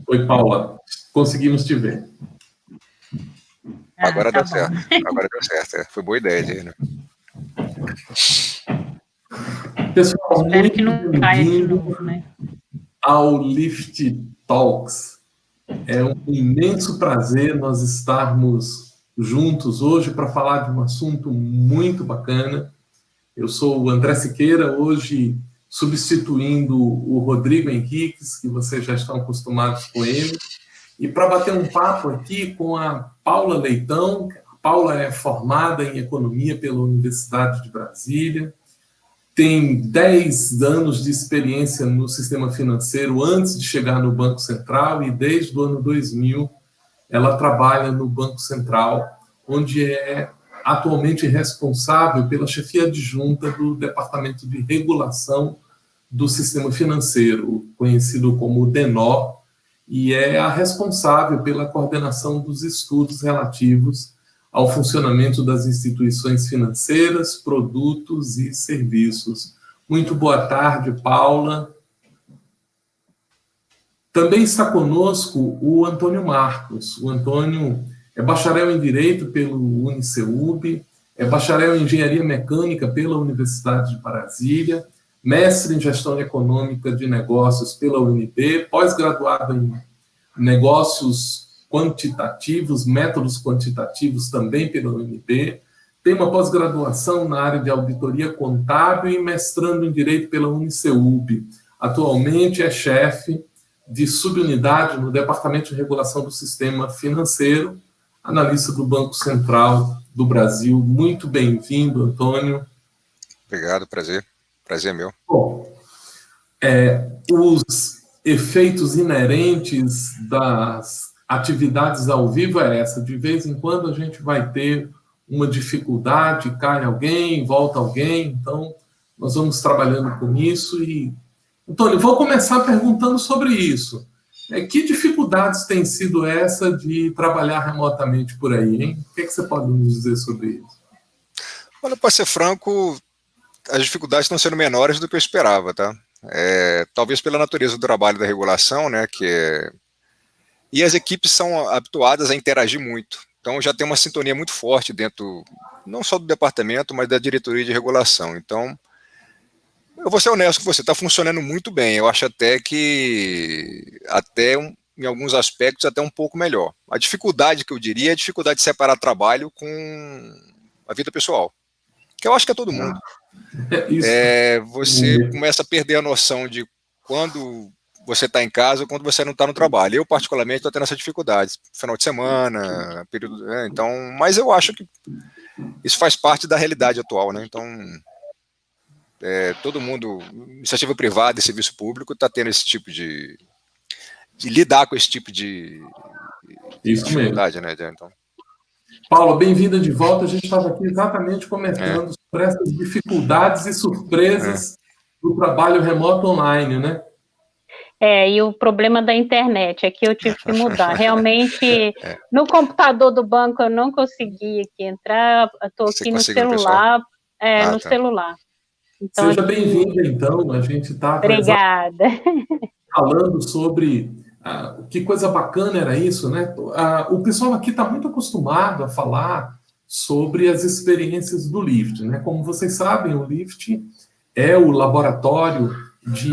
Oi, Paula. Conseguimos te ver. Agora deu certo. Agora deu certo. Foi boa ideia, né? Pessoal, espero que não caia de novo, né? Ao Lift Talks. É um imenso prazer nós estarmos juntos hoje para falar de um assunto muito bacana. Eu sou o André Siqueira, hoje substituindo o Rodrigo Henriques, que vocês já estão acostumados com ele, e para bater um papo aqui com a Paula Leitão. A Paula é formada em Economia pela Universidade de Brasília, tem 10 anos de experiência no sistema financeiro antes de chegar no Banco Central, e desde o ano 2000 ela trabalha no Banco Central, onde é atualmente responsável pela chefia adjunta do Departamento de Regulação do Sistema Financeiro, conhecido como DENO, e é a responsável pela coordenação dos estudos relativos ao funcionamento das instituições financeiras, produtos e serviços. Muito boa tarde, Paula. Também está conosco o Antônio Marcos. O Antônio é bacharel em Direito pelo UniCeub, é bacharel em Engenharia Mecânica pela Universidade de Brasília, mestre em Gestão Econômica de Negócios pela UNB, pós-graduado em Negócios Quantitativos, Métodos Quantitativos também pela UNB, tem uma pós-graduação na área de Auditoria Contábil e mestrando em Direito pela UniCeub. Atualmente é chefe de subunidade no Departamento de Regulação do Sistema Financeiro, analista do Banco Central do Brasil. Muito bem-vindo, Antônio. Obrigado, prazer. Prazer é meu. Bom, os efeitos inerentes das atividades ao vivo é essa. De vez em quando a gente vai ter uma dificuldade, cai alguém, volta alguém, então nós vamos trabalhando com isso. E Antônio, vou começar perguntando sobre isso. Que dificuldades tem sido essa de trabalhar remotamente por aí, hein? O que você pode nos dizer sobre isso? Olha, para ser franco, as dificuldades estão sendo menores do que eu esperava, tá? Talvez pela natureza do trabalho da regulação, né? E as equipes são habituadas a interagir muito. Então já tem uma sintonia muito forte dentro, não só do departamento, mas da diretoria de regulação. Então, eu vou ser honesto com você, está funcionando muito bem. Eu acho até que, em alguns aspectos, até um pouco melhor. A dificuldade que eu diria é a dificuldade de separar trabalho com a vida pessoal, que eu acho que é todo mundo. Você começa a perder a noção de quando você está em casa ou quando você não está no trabalho. Eu, particularmente, estou tendo essa dificuldade. Final de semana, período... Então, mas eu acho que isso faz parte da realidade atual, né? Então... todo mundo, iniciativa privada e serviço público, está tendo esse tipo de lidar com esse tipo de dificuldade, né? Então... Paula, bem-vinda de volta. A gente estava aqui exatamente comentando sobre essas dificuldades e surpresas do trabalho remoto online, né? E o problema da internet é que eu tive que mudar. Realmente, no computador do banco eu não consegui aqui entrar, estou aqui no celular, no celular. Então, seja bem-vinda, então. A gente está falando sobre que coisa bacana era isso, né? O pessoal aqui está muito acostumado a falar sobre as experiências do LIFT, né? Como vocês sabem, o LIFT é o laboratório de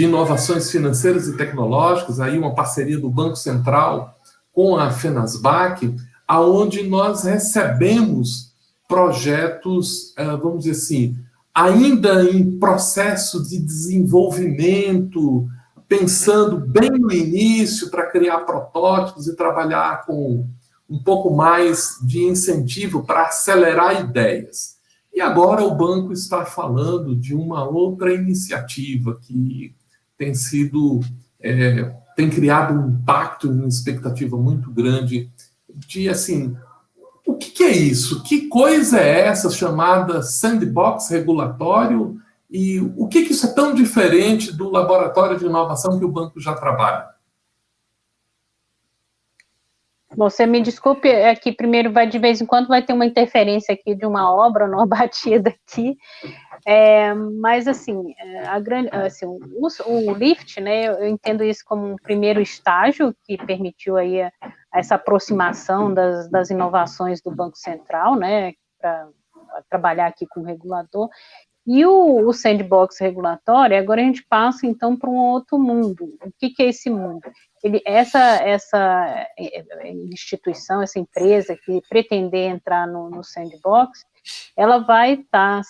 inovações financeiras e tecnológicas, aí uma parceria do Banco Central com a Fenasbac, aonde nós recebemos projetos, vamos dizer assim, ainda em processo de desenvolvimento, pensando bem no início para criar protótipos e trabalhar com um pouco mais de incentivo para acelerar ideias. E agora o banco está falando de uma outra iniciativa que tem criado um impacto e uma expectativa muito grande de, assim, o que é isso? Que coisa é essa chamada sandbox regulatório? E o que isso é tão diferente do laboratório de inovação que o banco já trabalha? Você me desculpe, é que primeiro de vez em quando vai ter uma interferência aqui de uma obra, numa batida aqui, mas assim, o LIFT, né, eu entendo isso como um primeiro estágio que permitiu aí essa aproximação das inovações do Banco Central, né, para trabalhar aqui com o regulador. E o sandbox regulatório, agora a gente passa, então, para um outro mundo. O que é esse mundo? Essa instituição, essa empresa que pretender entrar no sandbox, ela vai estar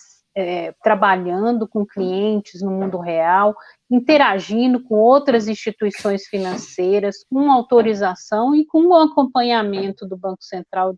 trabalhando com clientes no mundo real, interagindo com outras instituições financeiras, com autorização e com o acompanhamento do Banco Central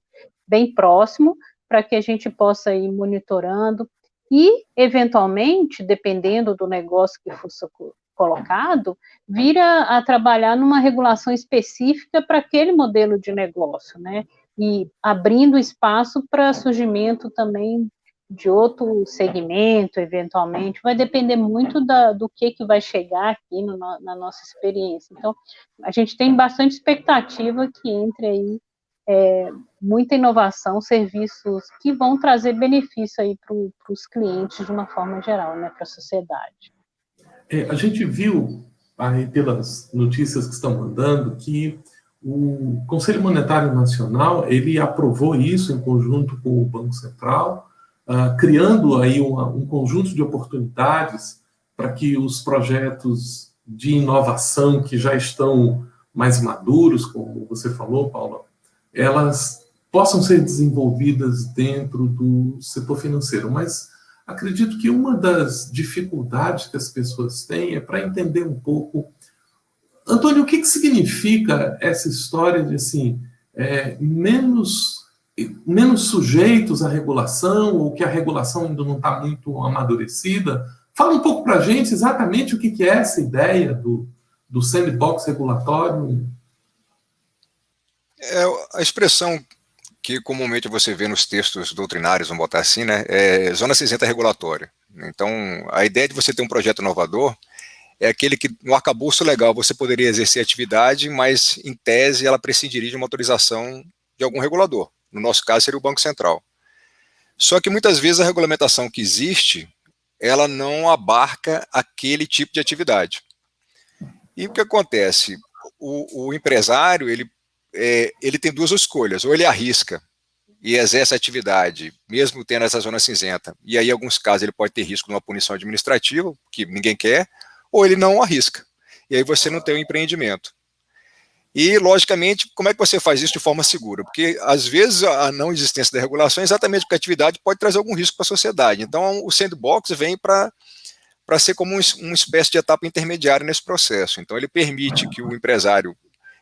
bem próximo, para que a gente possa ir monitorando e, eventualmente, dependendo do negócio que fosse colocado, vir a trabalhar numa regulação específica para aquele modelo de negócio, né? E abrindo espaço para surgimento também de outro segmento, eventualmente, vai depender muito do que vai chegar aqui na nossa experiência. Então, a gente tem bastante expectativa que entre aí muita inovação, serviços que vão trazer benefício aí para os clientes de uma forma geral, né, para a sociedade. A gente viu aí pelas notícias que estão mandando que o Conselho Monetário Nacional ele aprovou isso em conjunto com o Banco Central, criando aí um conjunto de oportunidades para que os projetos de inovação que já estão mais maduros, como você falou, Paula, elas possam ser desenvolvidas dentro do setor financeiro. Mas acredito que uma das dificuldades que as pessoas têm é para entender um pouco, Antônio, o que significa essa história de assim, menos sujeitos à regulação, ou que a regulação ainda não está muito amadurecida? Fala um pouco para a gente exatamente o que é essa ideia do sandbox regulatório. A expressão que comumente você vê nos textos doutrinários, vamos botar assim, né, é zona cinzenta regulatória. Então, a ideia de você ter um projeto inovador é aquele que, no arcabouço legal, você poderia exercer atividade, mas, em tese, ela prescindiria de uma autorização de algum regulador. No nosso caso, seria o Banco Central. Só que, muitas vezes, a regulamentação que existe, ela não abarca aquele tipo de atividade. E o que acontece? O empresário, ele tem duas escolhas: ou ele arrisca e exerce a atividade, mesmo tendo essa zona cinzenta, e aí, em alguns casos, ele pode ter risco de uma punição administrativa, que ninguém quer, ou ele não arrisca, e aí você não tem um empreendimento. E, logicamente, como é que você faz isso de forma segura? Porque, às vezes, a não existência da regulação é exatamente porque a atividade pode trazer algum risco para a sociedade. Então, o sandbox vem para ser como uma espécie de etapa intermediária nesse processo. Então, ele permite que o empresário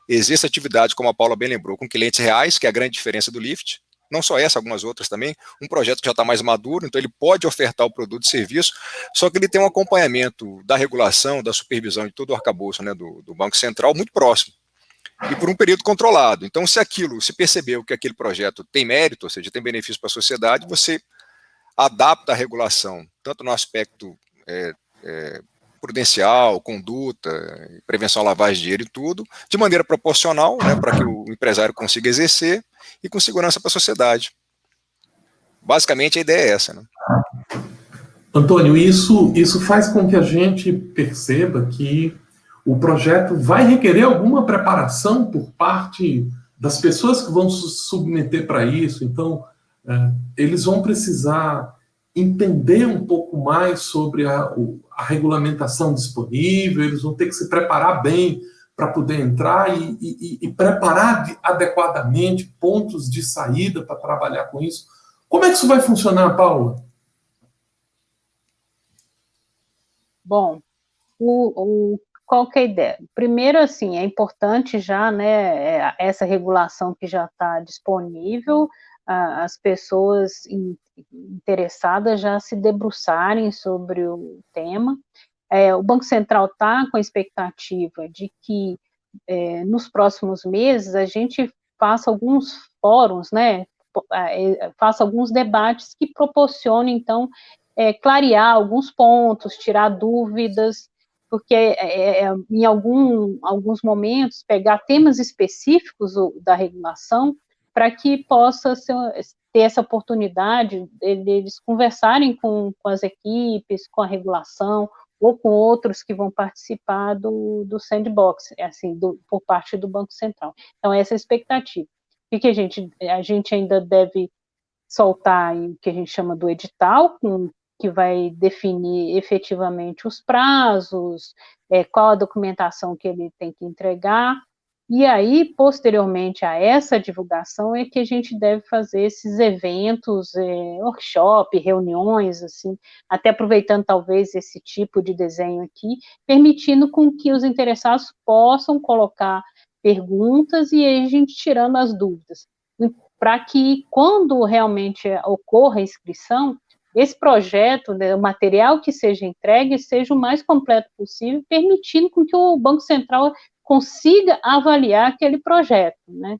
exerça atividade, como a Paula bem lembrou, com clientes reais, que é a grande diferença do LIFT, não só essa, algumas outras também, um projeto que já está mais maduro, então ele pode ofertar o produto e serviço, só que ele tem um acompanhamento da regulação, da supervisão de todo o arcabouço, né, do Banco Central muito próximo, e por um período controlado. Então, se percebeu que aquele projeto tem mérito, ou seja, tem benefício para a sociedade, você adapta a regulação, tanto no aspecto prudencial, conduta, prevenção à lavagem de dinheiro e tudo, de maneira proporcional, né, para que o empresário consiga exercer e com segurança para a sociedade. Basicamente, a ideia é essa, né? Antônio, isso faz com que a gente perceba que o projeto vai requerer alguma preparação por parte das pessoas que vão se submeter para isso. Então, eles vão precisar entender um pouco mais sobre a regulamentação disponível, eles vão ter que se preparar bem para poder entrar e preparar adequadamente pontos de saída para trabalhar com isso. Como é que isso vai funcionar, Paula? Bom, qual que é a ideia? Primeiro, assim, é importante já, né, essa regulação que já está disponível, as pessoas interessadas já se debruçarem sobre o tema. O Banco Central está com a expectativa de que nos próximos meses a gente faça alguns fóruns, né, faça alguns debates que proporcionem, então, clarear alguns pontos, tirar dúvidas, porque em alguns momentos pegar temas específicos da regulação para que possa ter essa oportunidade deles conversarem com as equipes, com a regulação, ou com outros que vão participar do sandbox, assim, por parte do Banco Central. Então, essa é a expectativa. O que a gente ainda deve soltar o que a gente chama do edital, que vai definir efetivamente os prazos, qual a documentação que ele tem que entregar, e aí, posteriormente a essa divulgação, é que a gente deve fazer esses eventos, workshop, reuniões, assim, até aproveitando talvez esse tipo de desenho aqui, permitindo com que os interessados possam colocar perguntas e aí a gente tirando as dúvidas, para que quando realmente ocorra a inscrição, esse projeto, né, o material que seja entregue, seja o mais completo possível, permitindo com que o Banco Central consiga avaliar aquele projeto, né?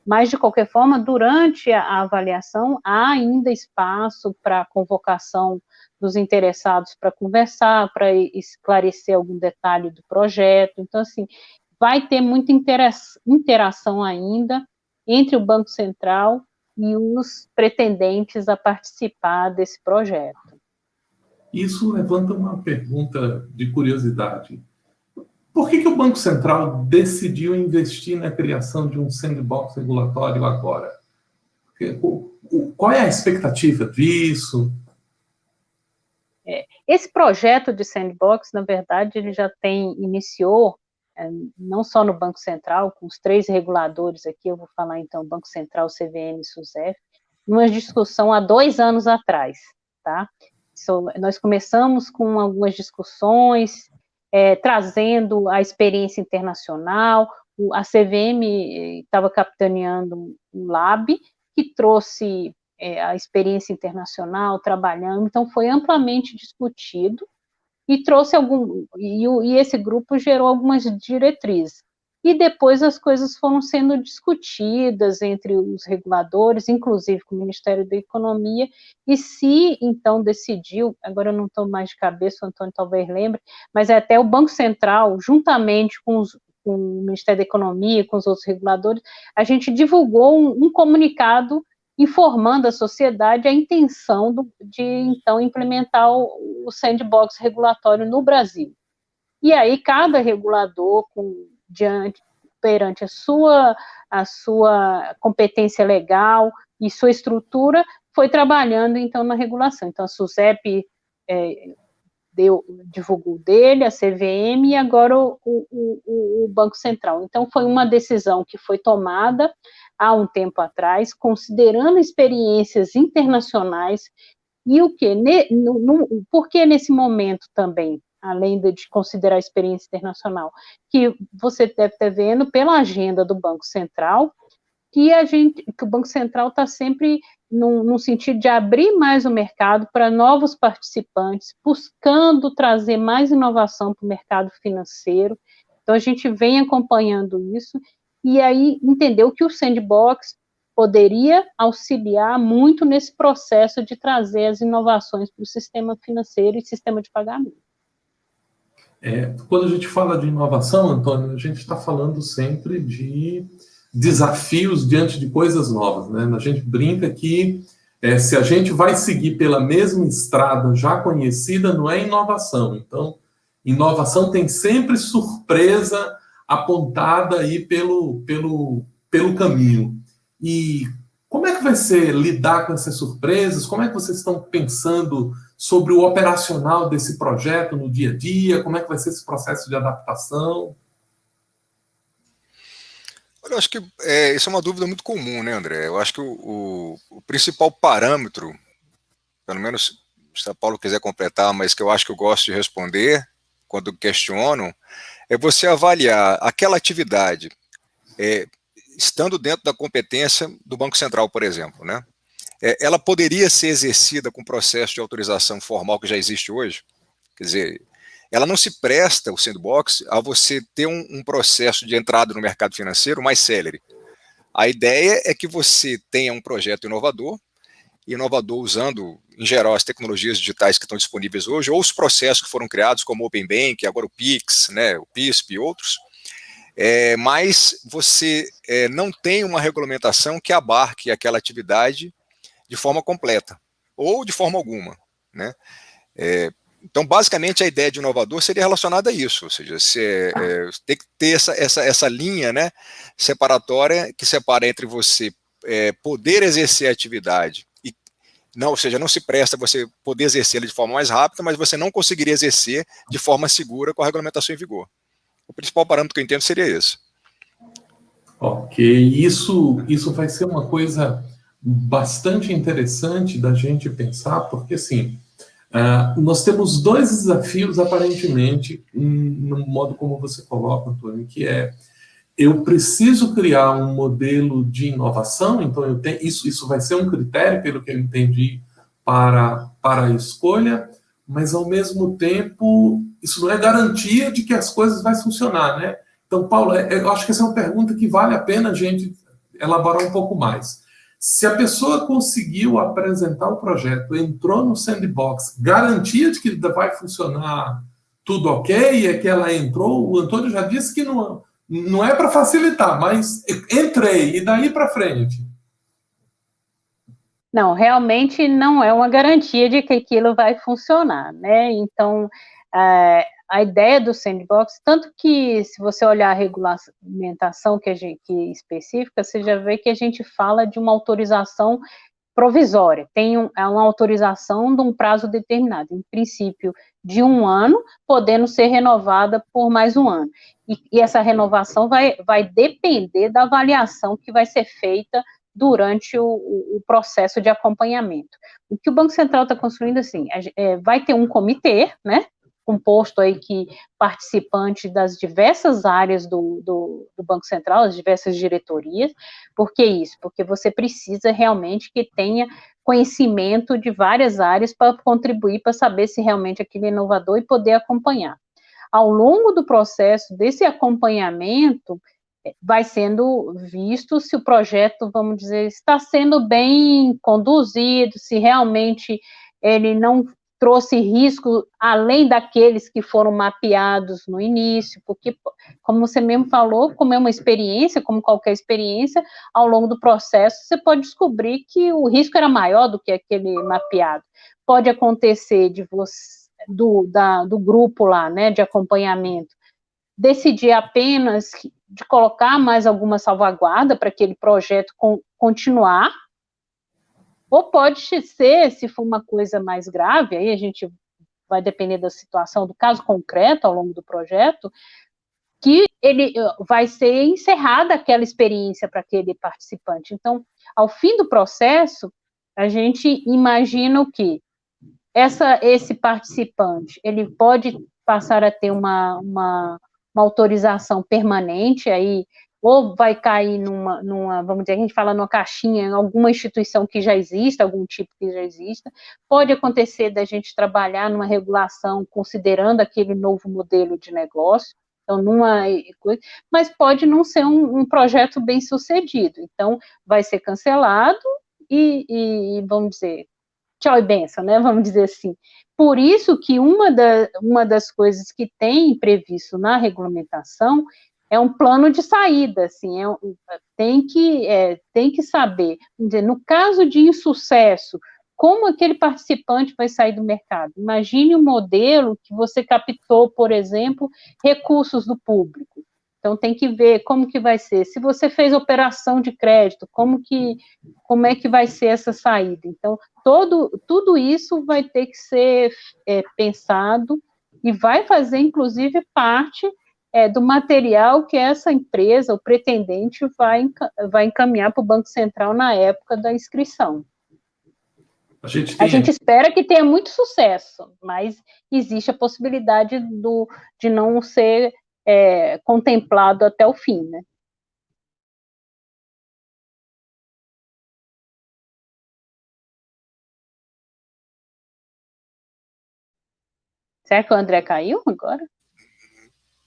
Mas, de qualquer forma, durante a avaliação, há ainda espaço para convocação dos interessados para conversar, para esclarecer algum detalhe do projeto. Então, assim, vai ter muita interação ainda entre o Banco Central e os pretendentes a participar desse projeto. Isso levanta uma pergunta de curiosidade. Por que o Banco Central decidiu investir na criação de um sandbox regulatório agora? Qual é a expectativa disso? Esse projeto de sandbox, na verdade, ele já iniciou, não só no Banco Central, com os 3 reguladores aqui, eu vou falar então Banco Central, CVM e SUSEP, numa discussão há 2 anos atrás, tá? Nós começamos com algumas discussões, trazendo a experiência internacional, a CVM estava capitaneando um lab que trouxe a experiência internacional, trabalhando, então foi amplamente discutido e trouxe e esse grupo gerou algumas diretrizes. E depois as coisas foram sendo discutidas entre os reguladores, inclusive com o Ministério da Economia, e se então decidiu, agora eu não estou mais de cabeça, o Antônio talvez lembre, mas até o Banco Central, juntamente com o Ministério da Economia, com os outros reguladores, a gente divulgou um comunicado informando a sociedade a intenção de então implementar o sandbox regulatório no Brasil. E aí cada regulador, perante a sua competência legal e sua estrutura, foi trabalhando, então, na regulação. Então, a SUSEP divulgou dele, a CVM, e agora o Banco Central. Então, foi uma decisão que foi tomada há um tempo atrás, considerando experiências internacionais, e o quê? Por que nesse momento também, além de considerar a experiência internacional, que você deve estar vendo pela agenda do Banco Central, que o Banco Central está sempre no sentido de abrir mais o mercado para novos participantes, buscando trazer mais inovação para o mercado financeiro. Então, a gente vem acompanhando isso, e aí entendeu que o sandbox poderia auxiliar muito nesse processo de trazer as inovações para o sistema financeiro e sistema de pagamento. Quando a gente fala de inovação, Antônio, a gente está falando sempre de desafios diante de coisas novas, né? A gente brinca que se a gente vai seguir pela mesma estrada já conhecida, não é inovação. Então, inovação tem sempre surpresa apontada aí pelo caminho. E como é que vai ser lidar com essas surpresas? Como é que vocês estão pensando sobre o operacional desse projeto no dia a dia? Como é que vai ser esse processo de adaptação? Eu acho que isso é uma dúvida muito comum, né, André? Eu acho que o principal parâmetro, pelo menos se a Paulo quiser completar, mas que eu acho que eu gosto de responder quando questionam, é você avaliar aquela atividade estando dentro da competência do Banco Central, por exemplo, né? Ela poderia ser exercida com o processo de autorização formal que já existe hoje? Quer dizer, ela não se presta, o sandbox, a você ter um processo de entrada no mercado financeiro mais célere. A ideia é que você tenha um projeto inovador inovador usando, em geral, as tecnologias digitais que estão disponíveis hoje, ou os processos que foram criados, como o Open Bank, agora o Pix, né, o PISP e outros, mas você não tem uma regulamentação que abarque aquela atividade de forma completa, ou de forma alguma, né? Então, basicamente, a ideia de inovador seria relacionada a isso, ou seja, tem que ter essa linha, né, separatória, que separa entre você poder exercer a atividade, ou seja, não se presta você poder exercê-la de forma mais rápida, mas você não conseguiria exercer de forma segura com a regulamentação em vigor. O principal parâmetro que eu entendo seria esse. Ok, isso vai ser uma coisa bastante interessante da gente pensar, porque assim, nós temos dois desafios, aparentemente, no modo como você coloca, Antônio, que eu preciso criar um modelo de inovação, então isso vai ser um critério, pelo que eu entendi, para a escolha, mas, ao mesmo tempo, isso não é garantia de que as coisas vão funcionar, né? Então, Paulo, eu acho que essa é uma pergunta que vale a pena a gente elaborar um pouco mais. Se a pessoa conseguiu apresentar o projeto, entrou no sandbox, garantia de que vai funcionar tudo ok, é que ela entrou, o Antônio já disse que não é para facilitar, mas entrei, e daí para frente? Não, realmente não é uma garantia de que aquilo vai funcionar, né? Então, a ideia do sandbox, tanto que se você olhar a regulamentação que específica, você já vê que a gente fala de uma autorização provisória, é uma autorização de um prazo determinado, em princípio de 1 ano, podendo ser renovada por mais 1 ano. E essa renovação vai depender da avaliação que vai ser feita durante o processo de acompanhamento. O que o Banco Central está construindo, assim, vai ter um comitê, né, composto aí participantes das diversas áreas do Banco Central, as diversas diretorias. Por que isso? Porque você precisa realmente que tenha conhecimento de várias áreas para contribuir, para saber se realmente aquilo é inovador e poder acompanhar. Ao longo do processo desse acompanhamento, vai sendo visto se o projeto, vamos dizer, está sendo bem conduzido, se realmente ele não trouxe risco além daqueles que foram mapeados no início, porque, como você mesmo falou, como é uma experiência, como qualquer experiência, ao longo do processo você pode descobrir que o risco era maior do que aquele mapeado. Pode acontecer do grupo lá, né, de acompanhamento, decidir apenas de colocar mais alguma salvaguarda para aquele projeto continuar, ou pode ser, se for uma coisa mais grave, aí a gente vai depender da situação, do caso concreto ao longo do projeto, que ele vai ser encerrada aquela experiência para aquele participante. Então, ao fim do processo, a gente imagina o quê? Esse participante, ele pode passar a ter uma autorização permanente, aí, ou vai cair vamos dizer, a gente fala numa caixinha, em alguma instituição que já exista, algum tipo que já exista. Pode acontecer da gente trabalhar numa regulação considerando aquele novo modelo de negócio, então, mas pode não ser um projeto bem sucedido, então vai ser cancelado e vamos dizer, tchau e benção, né? Vamos dizer assim. Por isso que uma das coisas que tem previsto na regulamentação é um plano de saída, assim, tem que saber, vamos dizer, no caso de insucesso, como aquele participante vai sair do mercado. Imagine um modelo que você captou, por exemplo, recursos do público. Então, tem que ver como que vai ser. Se você fez operação de crédito, como é que vai ser essa saída? Então, tudo isso vai ter que ser pensado e vai fazer, inclusive, parte do material que essa empresa, o pretendente, vai encaminhar para o Banco Central na época da inscrição. A gente espera que tenha muito sucesso, mas existe a possibilidade de não ser contemplado até o fim, né? Será que o André caiu agora?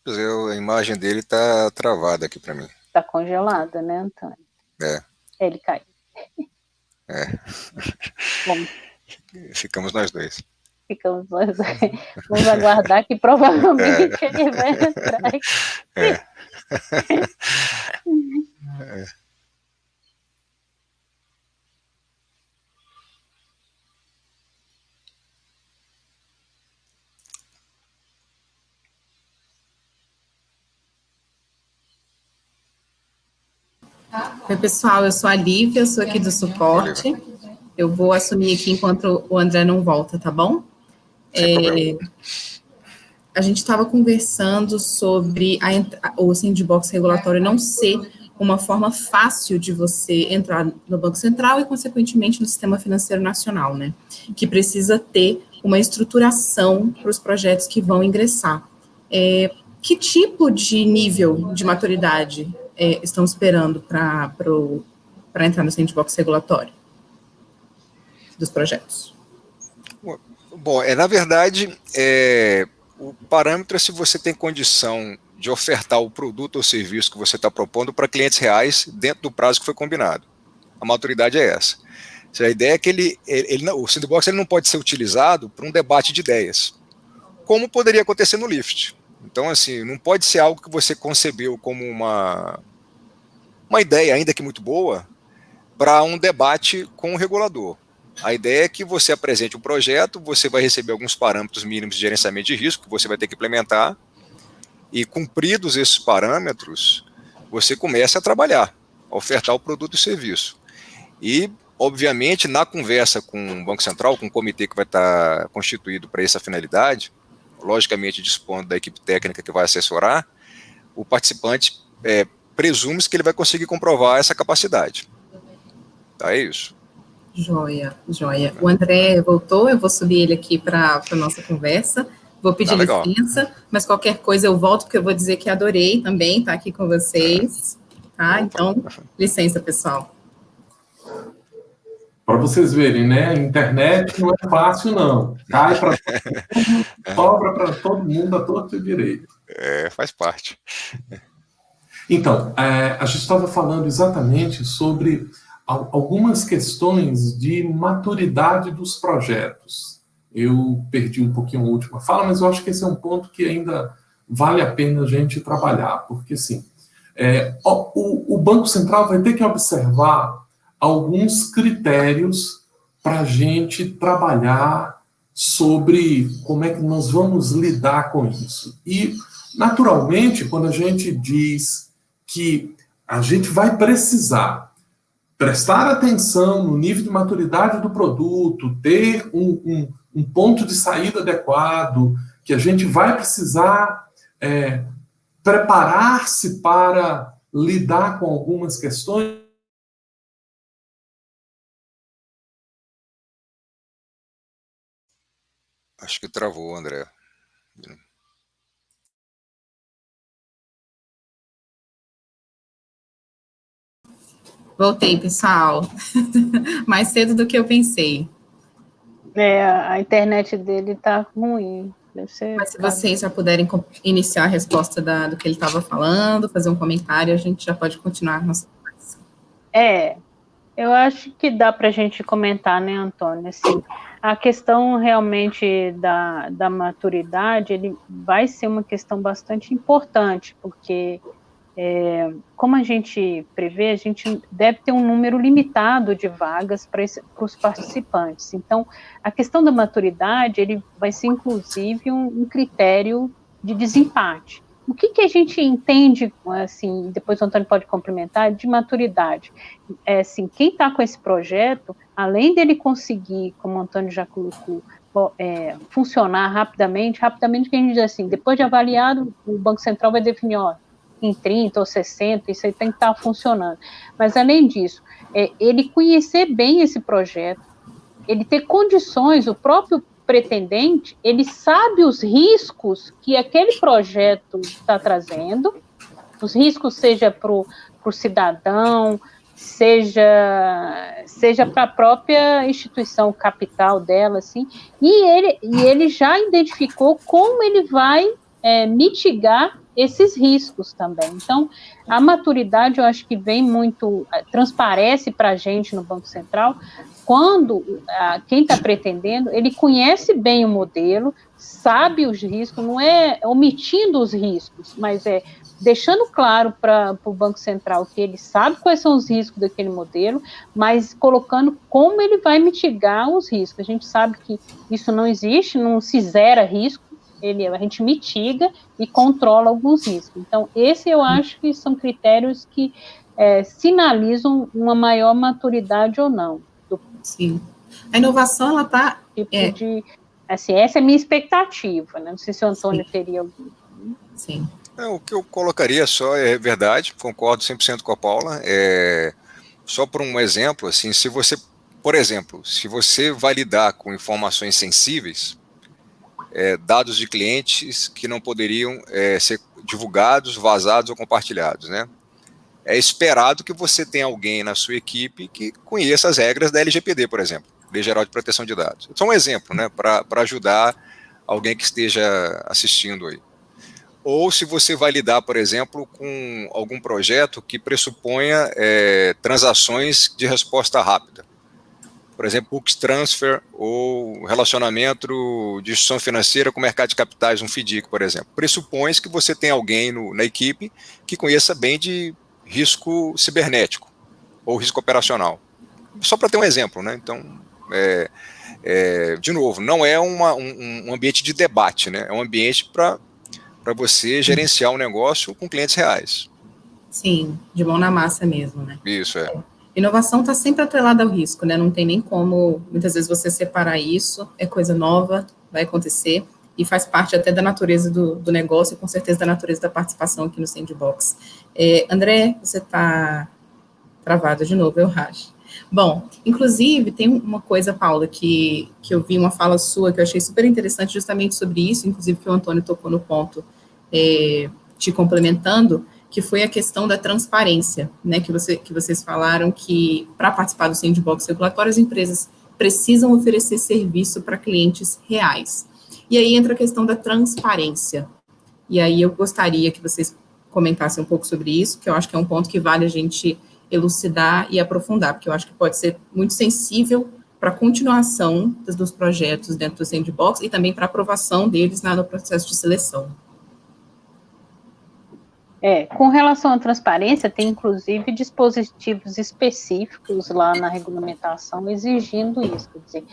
A imagem dele está travada aqui para mim. Está congelada, né, Antônio? É. Ele caiu. Bom, ficamos nós dois. Vamos aguardar que provavelmente ele vai entrar aqui. Oi, pessoal, eu sou a Lívia, sou aqui do suporte. Eu vou assumir aqui enquanto o André não volta, tá bom? A gente estava conversando sobre o sandbox regulatório não ser uma forma fácil de você entrar no Banco Central e, consequentemente, no Sistema Financeiro Nacional, né? Que precisa ter uma estruturação para os projetos que vão ingressar. Que tipo de nível de maturidade estão esperando para entrar no sandbox regulatório dos projetos? Bom, na verdade, o parâmetro é se você tem condição de ofertar o produto ou serviço que você está propondo para clientes reais dentro do prazo que foi combinado. A maturidade é essa. A ideia é que o sandbox ele não pode ser utilizado para um debate de ideias, como poderia acontecer no Lift. Então, assim, não pode ser algo que você concebeu como uma ideia, ainda que muito boa, para um debate com o regulador. A ideia é que você apresente um projeto, você vai receber alguns parâmetros mínimos de gerenciamento de risco que você vai ter que implementar, e cumpridos esses parâmetros, você começa a trabalhar, a ofertar o produto e o serviço. E, obviamente, na conversa com o Banco Central, com o comitê que vai estar constituído para essa finalidade, logicamente dispondo da equipe técnica que vai assessorar, o participante presume-se que ele vai conseguir comprovar essa capacidade. Tá, é isso. Joia. O André voltou, eu vou subir ele aqui para a nossa conversa, vou pedir licença, mas qualquer coisa eu volto, porque eu vou dizer que adorei também estar aqui com vocês, tá? Então, licença, pessoal. Para vocês verem, né, a internet não é fácil, não. Cai para todo mundo, sobra para todo mundo, a torto e direito. Faz parte. Então, a gente estava falando exatamente sobre algumas questões de maturidade dos projetos. Eu perdi um pouquinho a última fala, mas eu acho que esse é um ponto que ainda vale a pena a gente trabalhar, porque, sim, o Banco Central vai ter que observar alguns critérios para a gente trabalhar sobre como é que nós vamos lidar com isso. E, naturalmente, quando a gente diz que a gente vai precisar prestar atenção no nível de maturidade do produto, ter um ponto de saída adequado, que a gente vai precisar preparar-se para lidar com algumas questões. Acho que travou, André. Voltei, pessoal. Mais cedo do que eu pensei. A internet dele tá ruim. Mas se vocês já puderem iniciar a resposta do que ele estava falando, fazer um comentário, a gente já pode continuar a nossa conversa. Eu acho que dá para a gente comentar, né, Antônio? Assim, a questão realmente da maturidade, ele vai ser uma questão bastante importante, porque, como a gente prevê, a gente deve ter um número limitado de vagas para os participantes. Então, a questão da maturidade, ele vai ser, inclusive, um critério de desempate. O que a gente entende, assim, depois o Antônio pode complementar, de maturidade? Assim, quem está com esse projeto, além dele conseguir, como o Antônio já colocou, funcionar rapidamente, que a gente diz assim, depois de avaliado, o Banco Central vai definir, em 30 ou 60, isso aí tem que estar funcionando. Mas, além disso, ele conhecer bem esse projeto, ele ter condições, o próprio pretendente, ele sabe os riscos que aquele projeto está trazendo, os riscos seja para o cidadão, seja para a própria instituição capital dela, assim, e ele já identificou como ele vai mitigar esses riscos também. Então, a maturidade, eu acho que vem muito, transparece para a gente no Banco Central, quando quem está pretendendo, ele conhece bem o modelo, sabe os riscos, não é omitindo os riscos, mas é deixando claro para o Banco Central que ele sabe quais são os riscos daquele modelo, mas colocando como ele vai mitigar os riscos. A gente sabe que isso não existe, não se zera risco, a gente mitiga e controla alguns riscos. Então, esse eu acho que são critérios que sinalizam uma maior maturidade ou não. Sim. A inovação, ela está... Assim, essa é a minha expectativa, né? Não sei se o Antônio teria algum. Sim. O que eu colocaria só é verdade, concordo 100% com a Paula, só por um exemplo, assim, se você, por exemplo, se você vai lidar com informações sensíveis, dados de clientes que não poderiam ser divulgados, vazados ou compartilhados, né? É esperado que você tenha alguém na sua equipe que conheça as regras da LGPD, por exemplo, Lei Geral de Proteção de Dados. Só um exemplo, né, para ajudar alguém que esteja assistindo aí. Ou se você vai lidar, por exemplo, com algum projeto que pressuponha transações de resposta rápida. Por exemplo, Books Transfer ou relacionamento de instituição financeira com mercado de capitais, um FDIC, por exemplo. Pressupõe que você tem alguém na equipe que conheça bem de risco cibernético ou risco operacional. Só para ter um exemplo, né? Então, de novo, não é um ambiente de debate, né? É um ambiente para você gerenciar um negócio com clientes reais. Sim, de mão na massa mesmo, né? Isso, Inovação está sempre atrelada ao risco, né? Não tem nem como, muitas vezes, você separar isso, é coisa nova, vai acontecer, e faz parte até da natureza do negócio, e com certeza da natureza da participação aqui no Sandbox. André, você está travado de novo, eu acho. Bom, inclusive, tem uma coisa, Paula, que eu vi uma fala sua que eu achei super interessante justamente sobre isso, inclusive que o Antônio tocou no ponto, te complementando, que foi a questão da transparência, né, que vocês falaram que, para participar do Sandbox regulatório, as empresas precisam oferecer serviço para clientes reais. E aí entra a questão da transparência. E aí eu gostaria que vocês comentassem um pouco sobre isso, que eu acho que é um ponto que vale a gente elucidar e aprofundar, porque eu acho que pode ser muito sensível para a continuação dos projetos dentro do Sandbox e também para a aprovação deles no processo de seleção. Com relação à transparência, tem inclusive dispositivos específicos lá na regulamentação exigindo isso, quer dizer,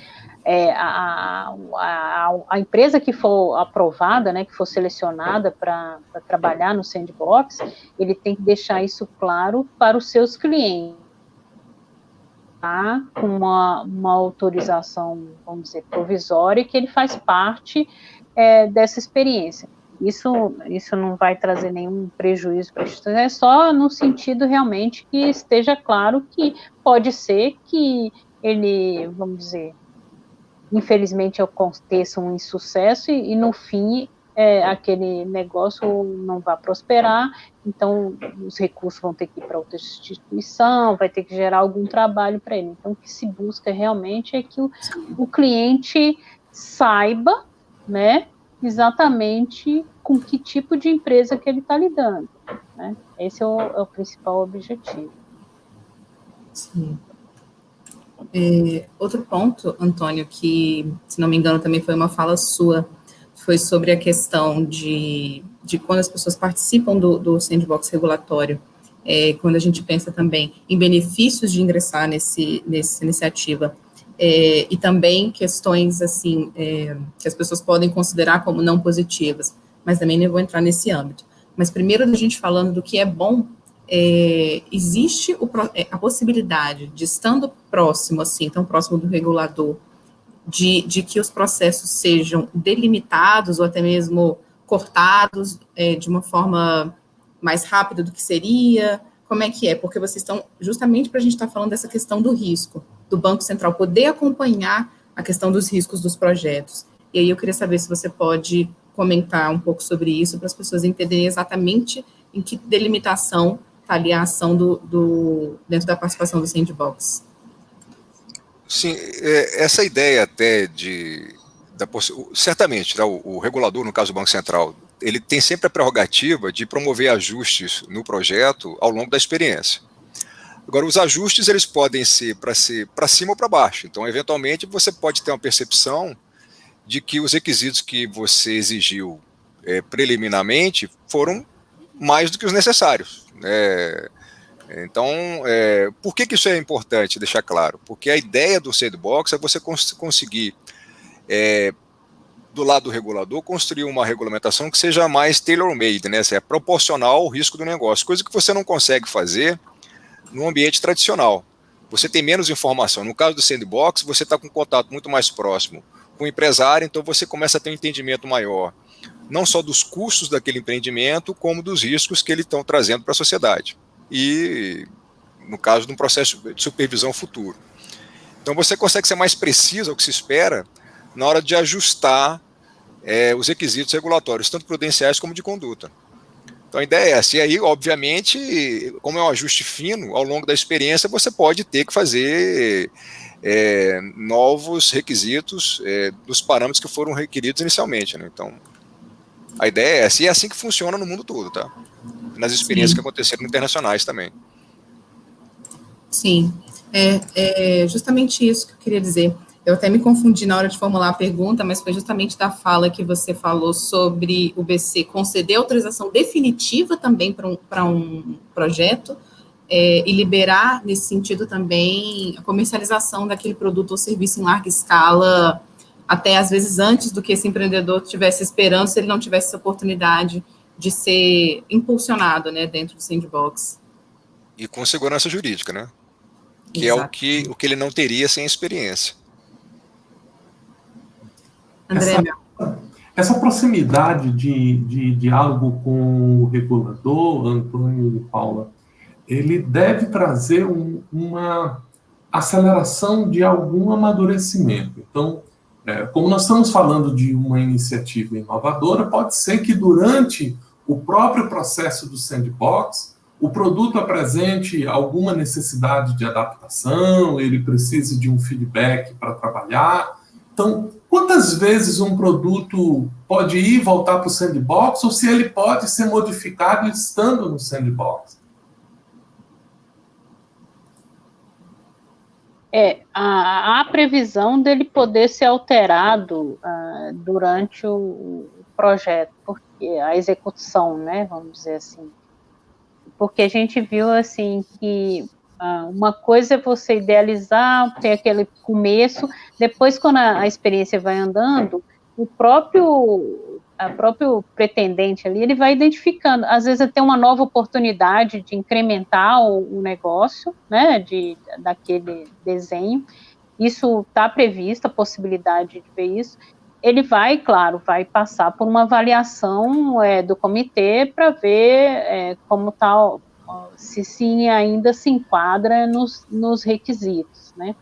a empresa que for aprovada, né, que for selecionada para trabalhar no Sandbox, ele tem que deixar isso claro para os seus clientes, tá? Com uma autorização, vamos dizer, provisória, que ele faz parte dessa experiência. Isso não vai trazer nenhum prejuízo para a instituição, é só no sentido realmente que esteja claro que pode ser que ele, vamos dizer, infelizmente aconteça um insucesso e no fim aquele negócio não vai prosperar, então os recursos vão ter que ir para outra instituição, vai ter que gerar algum trabalho para ele. Então o que se busca realmente é que o cliente saiba, né, exatamente com que tipo de empresa que ele está lidando, né? Esse é o principal objetivo. Sim. Outro ponto, Antônio, que, se não me engano, também foi uma fala sua, foi sobre a questão de quando as pessoas participam do Sandbox regulatório, quando a gente pensa também em benefícios de ingressar nessa iniciativa, e também questões, assim, que as pessoas podem considerar como não positivas, mas também nem vou entrar nesse âmbito. Mas primeiro, a gente falando do que é bom, existe a possibilidade de, estando próximo, assim, tão próximo do regulador, de que os processos sejam delimitados ou até mesmo cortados de uma forma mais rápida do que seria? Como é que é? Porque vocês estão, justamente para a gente estar falando dessa questão do risco, do Banco Central poder acompanhar a questão dos riscos dos projetos. E aí eu queria saber se você pode comentar um pouco sobre isso, para as pessoas entenderem exatamente em que delimitação está ali a ação dentro da participação do Sandbox. Sim, essa ideia até certamente, o regulador, no caso do Banco Central, ele tem sempre a prerrogativa de promover ajustes no projeto ao longo da experiência. Agora, os ajustes, eles podem ser para cima ou para baixo. Então, eventualmente, você pode ter uma percepção de que os requisitos que você exigiu preliminarmente foram mais do que os necessários. Então, por que isso é importante deixar claro? Porque a ideia do sandbox é você conseguir, do lado do regulador, construir uma regulamentação que seja mais tailor-made, né? É proporcional ao risco do negócio, coisa que você não consegue fazer no ambiente tradicional. Você tem menos informação. No caso do sandbox, você está com um contato muito mais próximo com o empresário, então você começa a ter um entendimento maior, não só dos custos daquele empreendimento, como dos riscos que eles estão trazendo para a sociedade. E, no caso de um processo de supervisão futuro. Então, você consegue ser mais preciso ao que se espera na hora de ajustar os requisitos regulatórios, tanto prudenciais como de conduta. Então, a ideia é essa. E aí, obviamente, como é um ajuste fino, ao longo da experiência, você pode ter que fazer novos requisitos dos parâmetros que foram requeridos inicialmente, né? Então, a ideia é essa. E é assim que funciona no mundo todo, tá? Nas experiências que aconteceram internacionais também. Sim, é justamente isso que eu queria dizer. Eu até me confundi na hora de formular a pergunta, mas foi justamente da fala que você falou sobre o BC conceder autorização definitiva também para um projeto e liberar, nesse sentido também, a comercialização daquele produto ou serviço em larga escala, até às vezes antes do que esse empreendedor estivesse esperando, se ele não tivesse essa oportunidade de ser impulsionado, né, dentro do sandbox. E com segurança jurídica, né? Que Exato. É o que ele não teria sem experiência. André, essa proximidade de diálogo com o regulador, Antônio e Paula, ele deve trazer uma aceleração de algum amadurecimento. Então, como nós estamos falando de uma iniciativa inovadora, pode ser que durante o próprio processo do sandbox, o produto apresente alguma necessidade de adaptação, ele precise de um feedback para trabalhar. Então, quantas vezes um produto pode ir e voltar para o sandbox, ou se ele pode ser modificado estando no sandbox? A previsão dele poder ser alterado durante o projeto, porque a execução, né, vamos dizer assim. Porque a gente viu, assim, que uma coisa é você idealizar, ter aquele começo, depois, quando a experiência vai andando, o próprio pretendente ali, ele vai identificando, às vezes tem uma nova oportunidade de incrementar o negócio, né, daquele desenho, isso está previsto, a possibilidade de ver isso, ele vai, claro, vai passar por uma avaliação do comitê para ver como tal, se ainda se enquadra nos requisitos, né?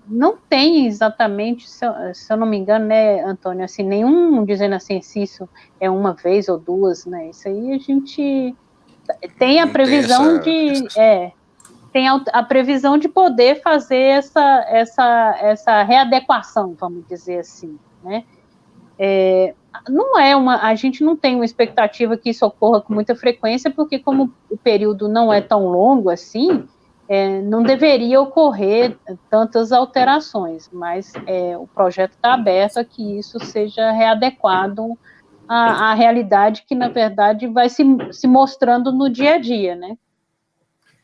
Não tem exatamente, se eu não me engano, né, Antônio, assim, nenhum dizendo assim, se isso é uma vez ou duas, né? Isso aí a gente tem a previsão tem a previsão de poder fazer essa readequação, vamos dizer assim, né? A gente não tem uma expectativa que isso ocorra com muita frequência, porque como o período não é tão longo assim, não deveria ocorrer tantas alterações, mas o projeto está aberto a que isso seja readequado à realidade que, na verdade, vai se mostrando no dia a dia, né?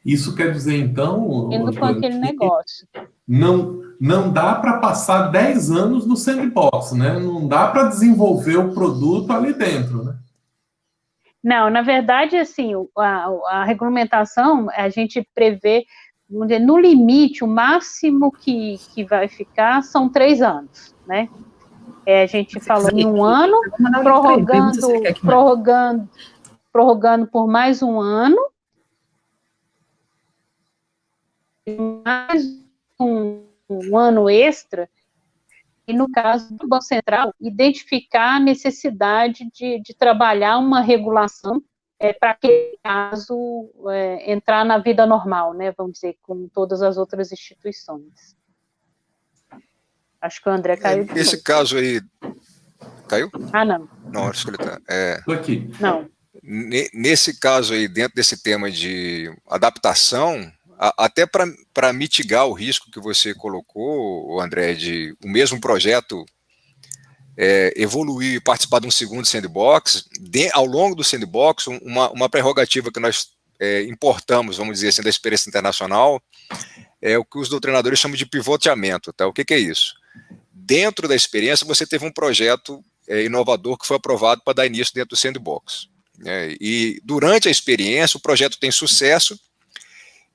Isso quer dizer, então, indo com aquele negócio. Não dá para passar 10 anos no sandbox, né? Não dá para desenvolver o produto ali dentro, né? Não, na verdade, assim, a regulamentação, a gente prevê, vamos dizer, no limite, o máximo que vai ficar são 3 anos, né? A gente falou em 1 ano, prorrogando por mais 1 ano, mais um ano extra, e no caso do Banco Central, identificar a necessidade de trabalhar uma regulação para aquele caso entrar na vida normal, né, vamos dizer, como todas as outras instituições. Acho que o André caiu. Esse caso aí, caiu? Não. Não, desculpa. Estou aqui. Não. Nesse caso aí, dentro desse tema de adaptação, até para mitigar o risco que você colocou, André, de o mesmo projeto evoluir e participar de um segundo sandbox, ao longo do sandbox, uma prerrogativa que nós importamos, vamos dizer assim, da experiência internacional, é o que os doutrinadores chamam de pivoteamento. Tá? O que é isso? Dentro da experiência, você teve um projeto inovador que foi aprovado para dar início dentro do sandbox. E durante a experiência, o projeto tem sucesso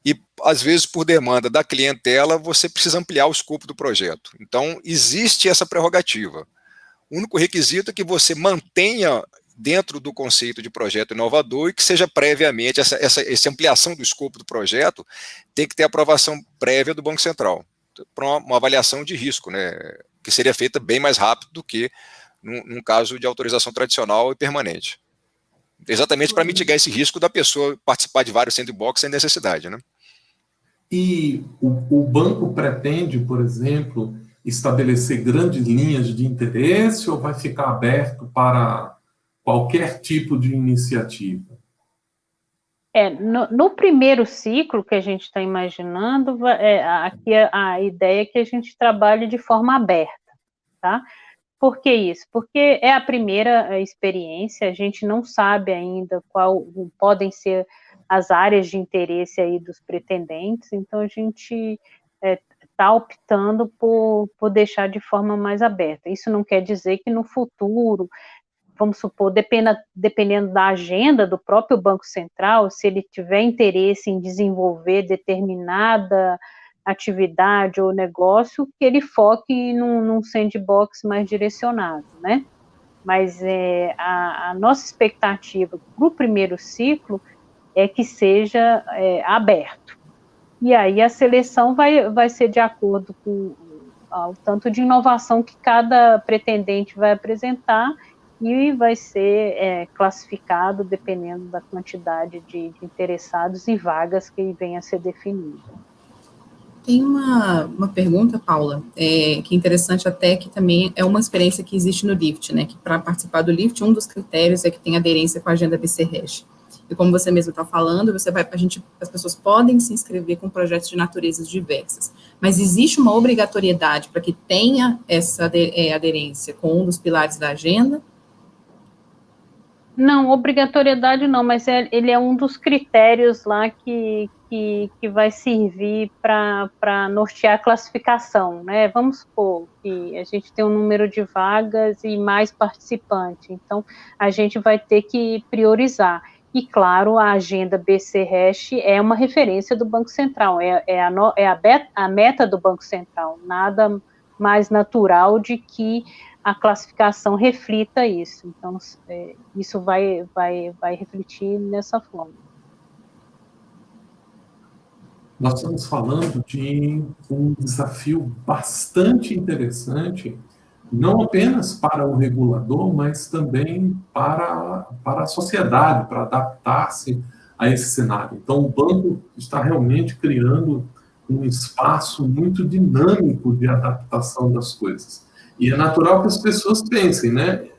e, às vezes, por demanda da clientela, você precisa ampliar o escopo do projeto. Então, existe essa prerrogativa. O único requisito é que você mantenha dentro do conceito de projeto inovador e que seja previamente, essa ampliação do escopo do projeto tem que ter aprovação prévia do Banco Central, para uma avaliação de risco, né, que seria feita bem mais rápido do que num caso de autorização tradicional e permanente. Exatamente para mitigar esse risco da pessoa participar de vários sandbox sem necessidade, né? E o banco pretende, por exemplo, estabelecer grandes linhas de interesse ou vai ficar aberto para qualquer tipo de iniciativa? No primeiro ciclo que a gente está imaginando, aqui a ideia é que a gente trabalhe de forma aberta, tá? Por que isso? Porque é a primeira experiência, a gente não sabe ainda qual podem ser as áreas de interesse aí dos pretendentes, então a gente está optando por deixar de forma mais aberta. Isso não quer dizer que no futuro, vamos supor, dependendo da agenda do próprio Banco Central, se ele tiver interesse em desenvolver determinada atividade ou negócio, que ele foque num sandbox mais direcionado, né? Mas a nossa expectativa para o primeiro ciclo é que seja aberto. E aí a seleção vai ser de acordo com o tanto de inovação que cada pretendente vai apresentar e vai ser classificado dependendo da quantidade de interessados e vagas que venha a ser definida. Tem uma pergunta, Paula, que é interessante até, que também é uma experiência que existe no LIFT, né, que para participar do LIFT, um dos critérios é que tem aderência com a agenda BC-RESH. E como você mesmo está falando, as pessoas podem se inscrever com projetos de naturezas diversas, mas existe uma obrigatoriedade para que tenha essa aderência com um dos pilares da agenda? Não, obrigatoriedade não, mas ele é um dos critérios lá que vai servir para nortear a classificação, né? Vamos supor que a gente tem um número de vagas e mais participantes, então a gente vai ter que priorizar. E, claro, a agenda BC-RESH é uma referência do Banco Central, a meta do Banco Central, nada mais natural de que a classificação reflita isso. Então, isso vai refletir nessa forma. Nós estamos falando de um desafio bastante interessante, não apenas para o regulador, mas também para a sociedade, para adaptar-se a esse cenário. Então, o banco está realmente criando um espaço muito dinâmico de adaptação das coisas. E é natural que as pessoas pensem, né?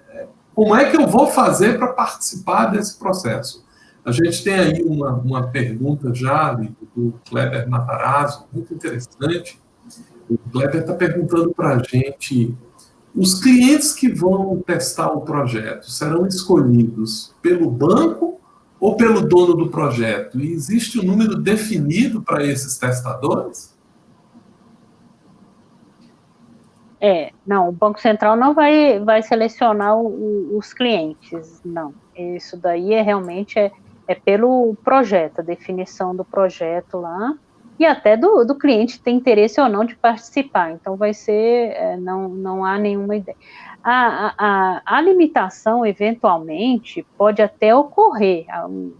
Como é que eu vou fazer para participar desse processo? A gente tem aí uma pergunta já do Kleber Matarazzo, muito interessante. O Kleber está perguntando para a gente: os clientes que vão testar o projeto serão escolhidos pelo banco ou pelo dono do projeto? E existe um número definido para esses testadores? Não, o Banco Central não vai selecionar os clientes, não. Isso daí realmente pelo projeto, a definição do projeto lá, e até do cliente ter interesse ou não de participar. Então, vai ser, não há nenhuma ideia. A limitação, eventualmente, pode até ocorrer,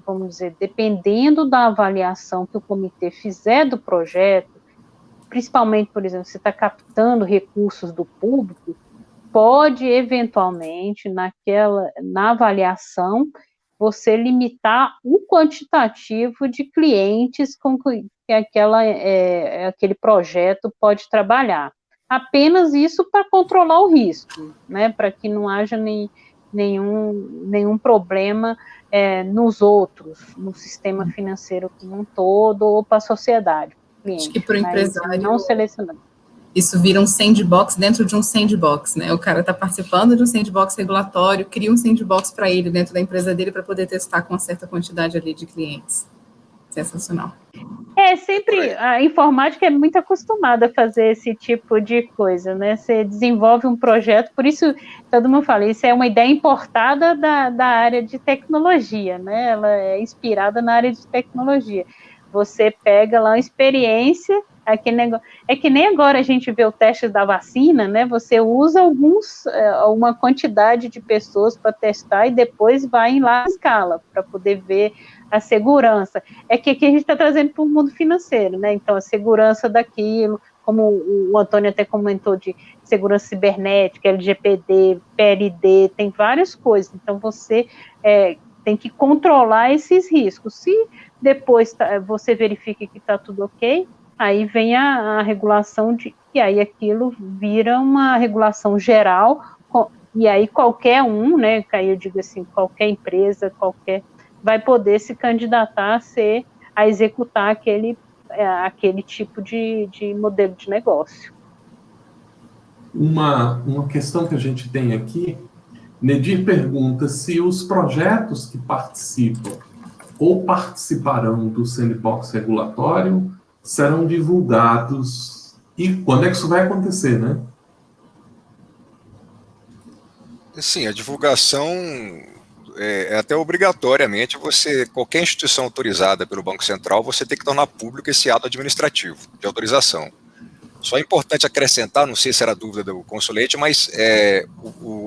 vamos dizer, dependendo da avaliação que o comitê fizer do projeto, principalmente, por exemplo, você está captando recursos do público, pode, eventualmente, na avaliação, você limitar o quantitativo de clientes com que aquele projeto pode trabalhar. Apenas isso para controlar o risco, né, para que não haja nenhum problema nos outros, no sistema financeiro como um todo, ou para a sociedade. Cliente, acho que para o empresário, não selecionando. Isso vira um sandbox dentro de um sandbox, né? O cara está participando de um sandbox regulatório, cria um sandbox para ele dentro da empresa dele para poder testar com uma certa quantidade ali de clientes. Sensacional. Sempre a informática é muito acostumada a fazer esse tipo de coisa, né? Você desenvolve um projeto, por isso todo mundo fala, isso é uma ideia importada da área de tecnologia, né? Ela é inspirada na área de tecnologia. Você pega lá uma experiência, aquele negócio, é que nem agora a gente vê o teste da vacina, né? Você usa uma quantidade de pessoas para testar e depois vai em larga escala para poder ver a segurança. É que aqui a gente está trazendo para o mundo financeiro, né? Então, a segurança daquilo, como o Antônio até comentou, de segurança cibernética, LGPD, PLD, tem várias coisas. Então, você tem que controlar esses riscos. Se depois você verifica que está tudo ok, aí vem a regulação, e aí aquilo vira uma regulação geral, e aí qualquer um, né? Aí eu digo assim, qualquer empresa, vai poder se candidatar a executar aquele tipo de modelo de negócio. Uma questão que a gente tem aqui, Nedir pergunta se os projetos que participam ou participarão do sandbox regulatório serão divulgados e quando é que isso vai acontecer, né? Sim, a divulgação até obrigatoriamente qualquer instituição autorizada pelo Banco Central, você tem que tornar público esse ato administrativo de autorização. Só é importante acrescentar, não sei se era dúvida do consulente, mas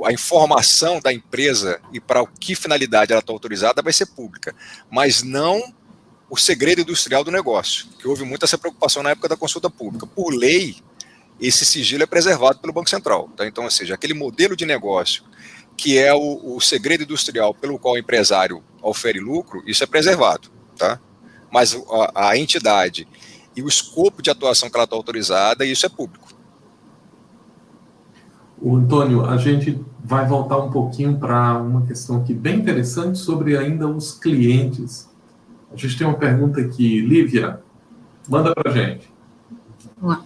a informação da empresa e para que finalidade ela está autorizada vai ser pública, mas não o segredo industrial do negócio, que houve muita essa preocupação na época da consulta pública. Por lei, esse sigilo é preservado pelo Banco Central. Tá? Então, ou seja, aquele modelo de negócio que é o segredo industrial pelo qual o empresário ofere lucro, isso é preservado, tá? Mas a entidade e o escopo de atuação que ela está autorizada, isso é público. O Antônio, a gente vai voltar um pouquinho para uma questão aqui bem interessante sobre ainda os clientes. A gente tem uma pergunta aqui, Lívia, manda para a gente. Vamos lá.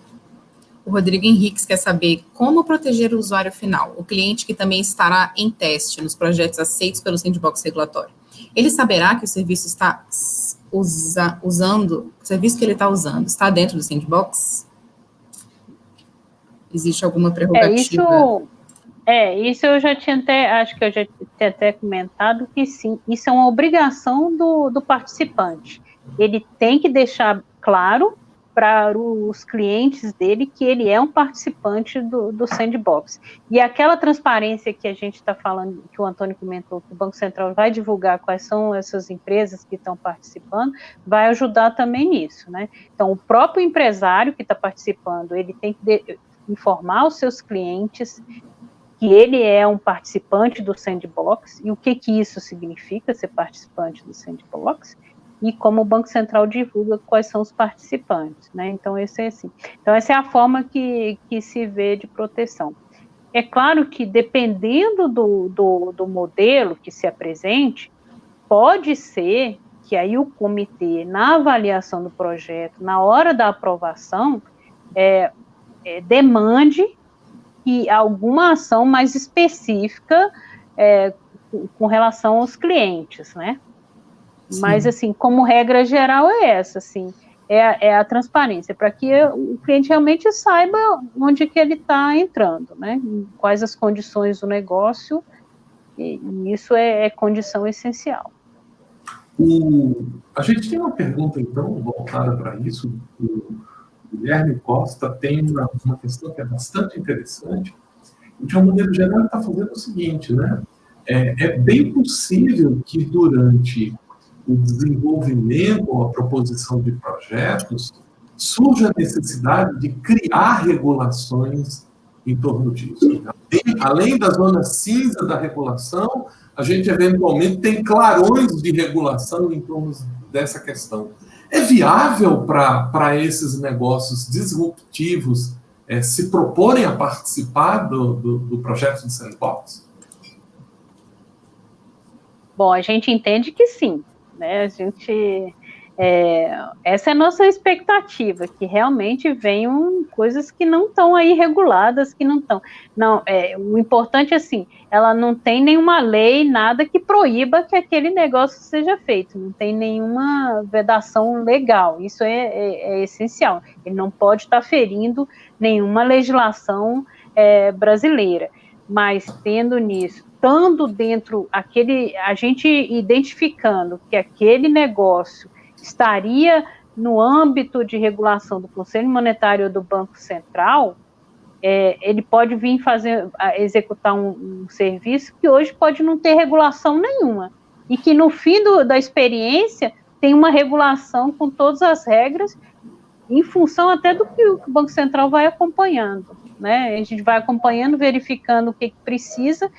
O Rodrigo Henriques quer saber como proteger o usuário final, o cliente que também estará em teste nos projetos aceitos pelo sandbox regulatório. Ele saberá que o serviço está usando, o serviço que ele está usando está dentro do sandbox? Existe alguma prerrogativa? Isso eu já tinha acho que eu já tinha até comentado que sim, isso é uma obrigação do participante. Ele tem que deixar claro para os clientes dele que ele é um participante do sandbox. E aquela transparência que a gente está falando, que o Antônio comentou, que o Banco Central vai divulgar quais são essas empresas que estão participando, vai ajudar também nisso, né? Então, o próprio empresário que está participando, ele tem que informar os seus clientes que ele é um participante do sandbox, e o que isso significa, ser participante do sandbox, e como o Banco Central divulga quais são os participantes, né? Então, essa é a forma que se vê de proteção. É claro que, dependendo do modelo que se apresente, pode ser que aí o comitê, na avaliação do projeto, na hora da aprovação, demande que alguma ação mais específica com relação aos clientes, né? Sim. Mas, assim, como regra geral é essa, assim, é a transparência, para que o cliente realmente saiba onde que ele está entrando, né? Quais as condições do negócio, e isso é condição essencial. A gente tem uma pergunta, então, voltada para isso. O Guilherme Costa tem uma questão que é bastante interessante. De uma maneira geral, ele está fazendo o seguinte, né? É bem possível que durante o desenvolvimento ou a proposição de projetos surja a necessidade de criar regulações em torno disso. Além da zona cinza da regulação, a gente eventualmente tem clarões de regulação em torno dessa questão. É viável para esses negócios disruptivos se proporem a participar do projeto de sandbox? Bom, a gente entende que sim, né? Essa é a nossa expectativa, que realmente venham coisas que não estão aí reguladas, que não estão. Não, o importante, assim, ela não tem nenhuma lei, nada que proíba que aquele negócio seja feito, não tem nenhuma vedação legal, isso é essencial. Ele não pode estar ferindo nenhuma legislação brasileira, mas tendo nisso, estando dentro a gente identificando que aquele negócio estaria no âmbito de regulação do Conselho Monetário ou do Banco Central, ele pode vir executar um serviço que hoje pode não ter regulação nenhuma, e que no fim da experiência tem uma regulação com todas as regras, em função até do que o Banco Central vai acompanhando, né? A gente vai acompanhando, verificando o que precisa,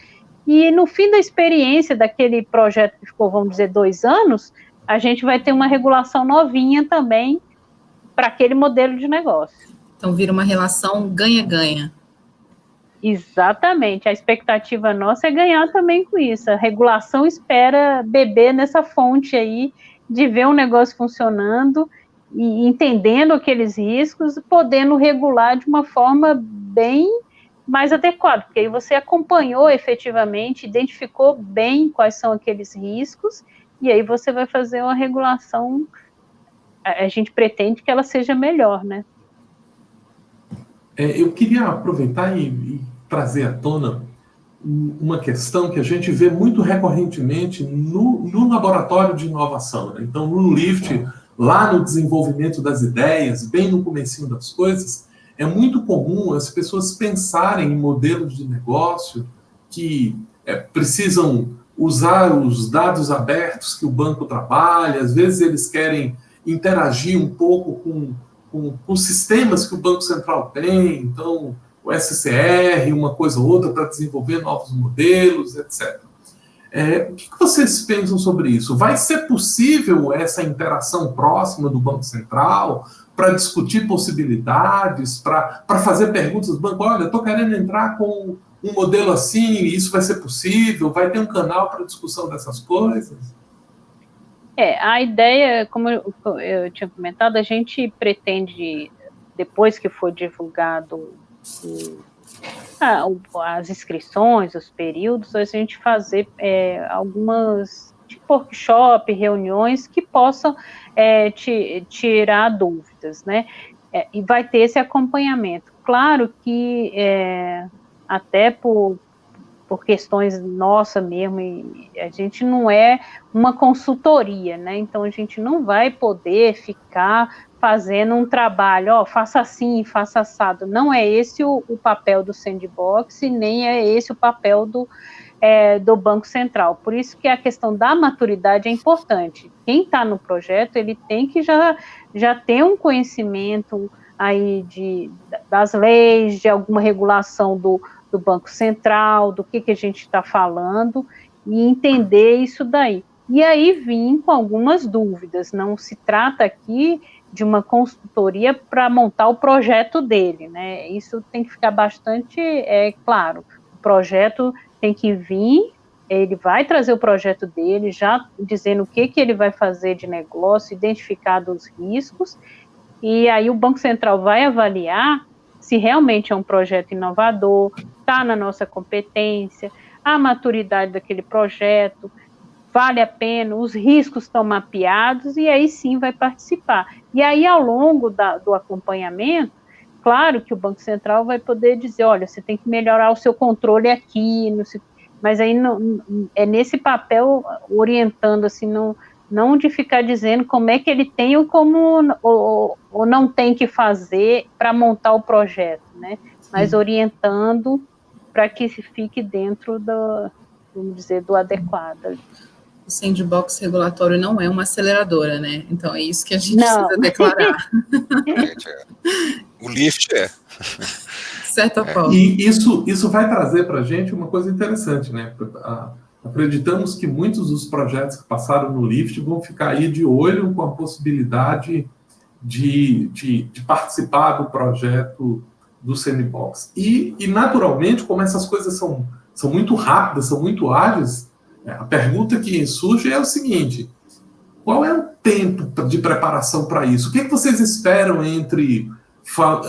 e no fim da experiência daquele projeto que ficou, vamos dizer, 2 anos, a gente vai ter uma regulação novinha também para aquele modelo de negócio. Então, vira uma relação ganha-ganha. Exatamente. A expectativa nossa é ganhar também com isso. A regulação espera beber nessa fonte aí de ver um negócio funcionando e entendendo aqueles riscos, podendo regular de uma forma bem mais adequada, porque aí você acompanhou efetivamente, identificou bem quais são aqueles riscos, e aí você vai fazer uma regulação, a gente pretende que ela seja melhor, né? Eu queria aproveitar e trazer à tona uma questão que a gente vê muito recorrentemente no laboratório de inovação, né? Então, no LIFT, lá no desenvolvimento das ideias, bem no comecinho das coisas, é muito comum as pessoas pensarem em modelos de negócio que precisam usar os dados abertos que o banco trabalha, às vezes eles querem interagir um pouco com sistemas que o Banco Central tem, então o SCR, uma coisa ou outra para desenvolver novos modelos, etc. O que vocês pensam sobre isso? Vai ser possível essa interação próxima do Banco Central para discutir possibilidades, para fazer perguntas do banco? Olha, estou querendo entrar com um modelo assim, isso vai ser possível? Vai ter um canal para discussão dessas coisas? A ideia, como eu tinha comentado, a gente pretende, depois que for divulgado as inscrições, os períodos, a gente fazer algumas, tipo workshop, reuniões que possam tirar dúvidas, né? E vai ter esse acompanhamento. Claro que até por questões nossas mesmo, e a gente não é uma consultoria, né? Então a gente não vai poder ficar fazendo um trabalho, faça assim, faça assado. Não é esse o papel do Sandbox, nem é esse o papel do Banco Central. Por isso que a questão da maturidade é importante. Quem está no projeto, ele tem que já ter um conhecimento aí das leis, de alguma regulação do Banco Central, do que a gente está falando, e entender isso daí. E aí vim com algumas dúvidas. Não se trata aqui de uma consultoria para montar o projeto dele, né? Isso tem que ficar bastante claro. O projeto tem que vir, ele vai trazer o projeto dele, já dizendo o que ele vai fazer de negócio, identificado os riscos, e aí o Banco Central vai avaliar se realmente é um projeto inovador, está na nossa competência, a maturidade daquele projeto, vale a pena, os riscos estão mapeados, e aí sim vai participar. E aí, ao longo do acompanhamento, claro que o Banco Central vai poder dizer, olha, você tem que melhorar o seu controle aqui, mas aí é nesse papel orientando, assim, não de ficar dizendo como é que ele tem ou não tem que fazer para montar o projeto, né? Mas orientando para que se fique dentro vamos dizer, do adequado. O Sandbox regulatório não é uma aceleradora, né? Então é isso que a gente precisa declarar. O LIFT é. De certa forma. E isso vai trazer para a gente uma coisa interessante, né? Acreditamos que muitos dos projetos que passaram no LIFT vão ficar aí de olho com a possibilidade de participar do projeto do Sandbox. E naturalmente, como essas coisas são muito rápidas, são muito ágeis, A pergunta que surge é o seguinte: qual é o tempo de preparação para isso? O que vocês esperam entre...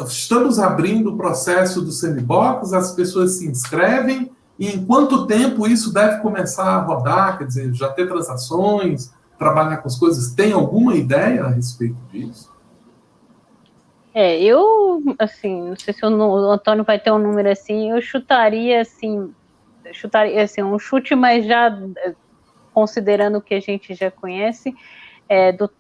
Estamos abrindo o processo do sandbox, as pessoas se inscrevem, e em quanto tempo isso deve começar a rodar? Quer dizer, já ter transações, trabalhar com as coisas. Tem alguma ideia a respeito disso? Eu, assim, não sei se o Antônio vai ter um número assim, eu chutaria assim, um chute, mas já considerando o que a gente já conhece,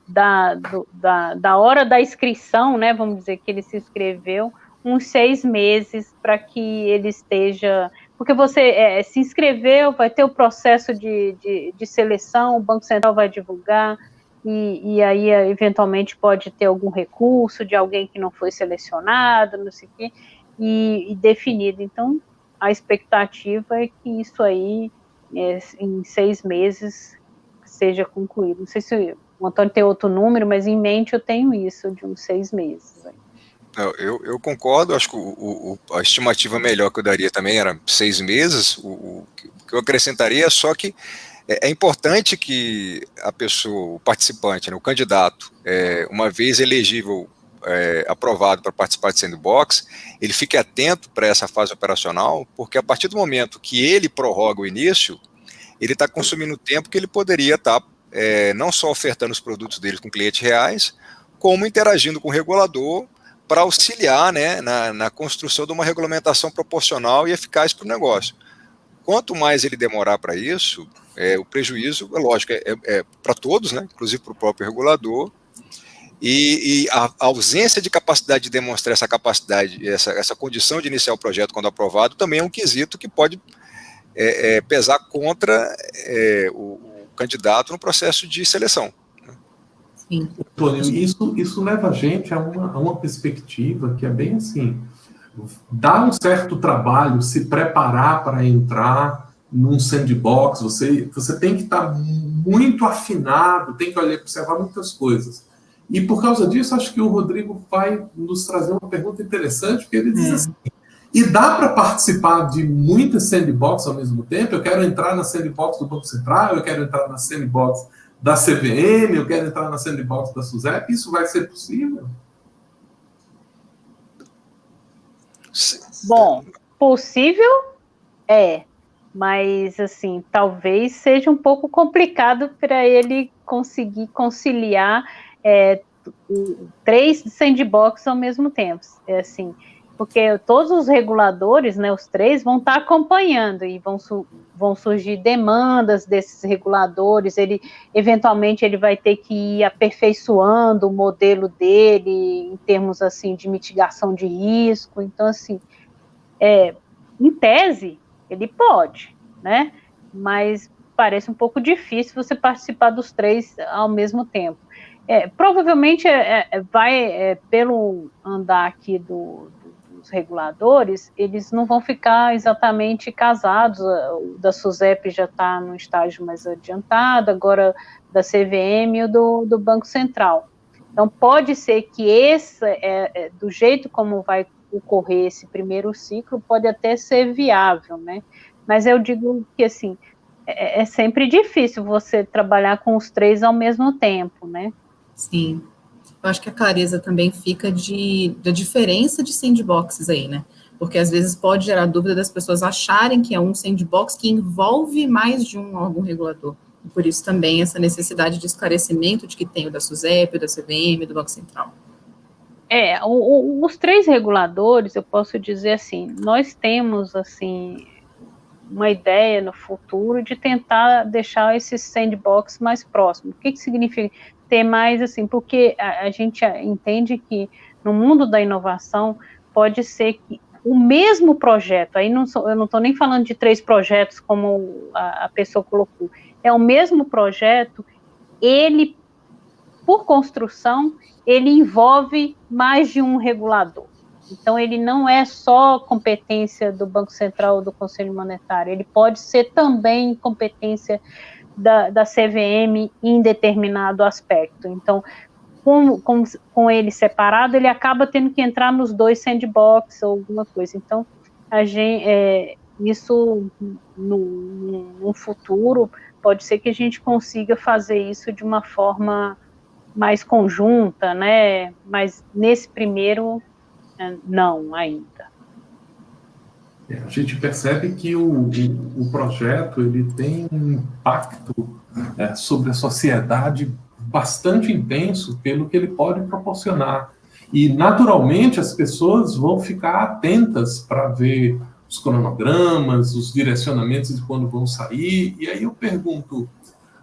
da hora da inscrição, né, vamos dizer que ele se inscreveu, uns 6 meses para que ele esteja... Porque você se inscreveu, vai ter o processo de seleção, o Banco Central vai divulgar, e aí, eventualmente, pode ter algum recurso de alguém que não foi selecionado, não sei o quê, e definido. Então, a expectativa é que isso aí, em 6 meses, seja concluído. Não sei se o Antônio tem outro número, mas em mente eu tenho isso, de uns 6 meses. Eu concordo, acho que a estimativa melhor que eu daria também era 6 meses, o que eu acrescentaria é só que é importante que a pessoa, o participante, né, o candidato, uma vez elegível, aprovado para participar de sandbox, ele fique atento para essa fase operacional, porque a partir do momento que ele prorroga o início, ele está consumindo tempo que ele poderia estar não só ofertando os produtos dele com clientes reais, como interagindo com o regulador para auxiliar, né, na construção de uma regulamentação proporcional e eficaz para o negócio. Quanto mais ele demorar para isso, o prejuízo, lógico, para todos, né, inclusive para o próprio regulador, e a ausência de capacidade de demonstrar essa capacidade, essa condição de iniciar o projeto quando aprovado, também é um quesito que pode pesar contra o candidato no processo de seleção. Sim. Antônio, isso leva a gente a uma perspectiva que é bem assim: dá um certo trabalho se preparar para entrar num sandbox, você tem que estar muito afinado, tem que observar muitas coisas. E por causa disso, acho que o Rodrigo vai nos trazer uma pergunta interessante, porque ele diz assim: e dá para participar de muitas sandbox ao mesmo tempo? Eu quero entrar na sandbox do Banco Central, eu quero entrar na sandbox da CVM, eu quero entrar na sandbox da SUSEP. Isso vai ser possível? Bom, possível mas assim, talvez seja um pouco complicado para ele conseguir conciliar 3 sandbox ao mesmo tempo. Assim, porque todos os reguladores, né, os 3, vão estar acompanhando e vão surgir demandas desses reguladores. Eventualmente ele vai ter que ir aperfeiçoando o modelo dele em termos assim de mitigação de risco. Então, assim, em tese, ele pode, né? Mas parece um pouco difícil você participar dos 3 ao mesmo tempo. Provavelmente pelo andar aqui dos reguladores, eles não vão ficar exatamente casados. O da SUSEP já está no estágio mais adiantado, agora da CVM e o do Banco Central. Então, pode ser que do jeito como vai ocorrer esse primeiro ciclo, pode até ser viável, né? Mas eu digo que, assim, é sempre difícil você trabalhar com os 3 ao mesmo tempo, né? Sim. Eu acho que a clareza também fica da diferença de sandboxes aí, né? Porque às vezes pode gerar dúvida das pessoas acharem que é um sandbox que envolve mais de um órgão regulador. E por isso também essa necessidade de esclarecimento de que tem o da SUSEP, o da CVM, do Banco Central. Os 3 reguladores, eu posso dizer assim, nós temos, assim, uma ideia no futuro de tentar deixar esses sandbox mais próximos. O que significa ter mais, assim, porque a gente entende que no mundo da inovação pode ser que o mesmo projeto, aí eu não estou nem falando de 3 projetos como a pessoa colocou, é o mesmo projeto, ele, por construção, ele envolve mais de um regulador. Então, ele não é só competência do Banco Central ou do Conselho Monetário, ele pode ser também competência da CVM em determinado aspecto. Então, com ele separado, ele acaba tendo que entrar nos 2 sandbox ou alguma coisa. Então, isso no futuro, pode ser que a gente consiga fazer isso de uma forma mais conjunta, né? Mas nesse primeiro, não ainda. A gente percebe que o projeto ele tem um impacto sobre a sociedade bastante intenso pelo que ele pode proporcionar. E, naturalmente, as pessoas vão ficar atentas para ver os cronogramas, os direcionamentos de quando vão sair. E aí eu pergunto,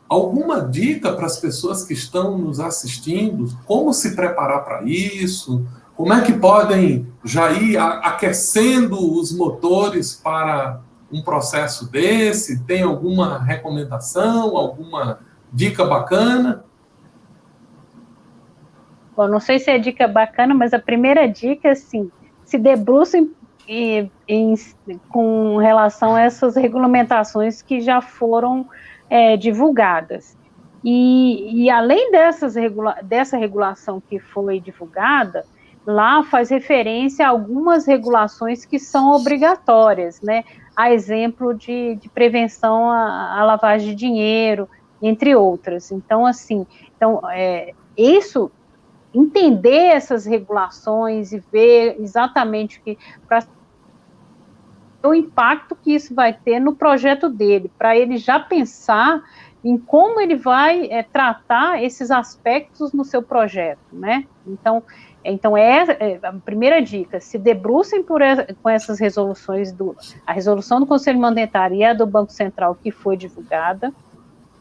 alguma dica para as pessoas que estão nos assistindo? Como se preparar para isso? Como é que podem já ir aquecendo os motores para um processo desse? Tem alguma recomendação, alguma dica bacana? Bom, não sei se é dica bacana, mas a primeira dica é assim, se debrucem com relação a essas regulamentações que já foram divulgadas. E além dessa regulação que foi divulgada, lá faz referência a algumas regulações que são obrigatórias, né? A exemplo de prevenção à lavagem de dinheiro, entre outras. Então, assim, isso, entender essas regulações e ver exatamente o impacto que isso vai ter no projeto dele, para ele já pensar em como ele vai tratar esses aspectos no seu projeto, né? Então a primeira dica, se debrucem com essas resoluções, a resolução do Conselho Monetário e a do Banco Central que foi divulgada,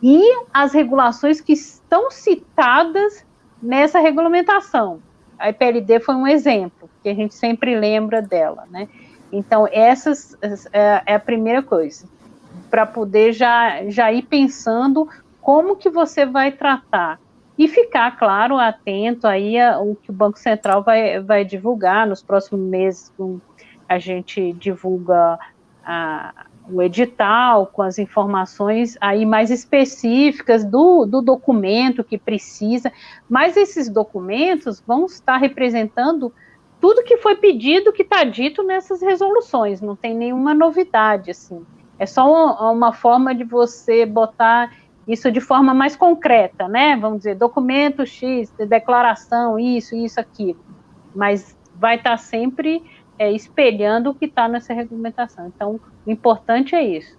e as regulações que estão citadas nessa regulamentação. A EPLD foi um exemplo, que a gente sempre lembra dela, né? Então, essas é a primeira coisa, para poder já ir pensando como que você vai tratar. E ficar, claro, atento aí ao que o Banco Central vai divulgar nos próximos meses. A gente divulga o edital com as informações aí mais específicas do documento que precisa, mas esses documentos vão estar representando tudo que foi pedido, que está dito nessas resoluções, não tem nenhuma novidade, assim. É só uma forma de você botar isso de forma mais concreta, né? Vamos dizer, documento X, declaração, isso, aquilo. Mas vai estar sempre espelhando o que está nessa regulamentação. Então, o importante é isso.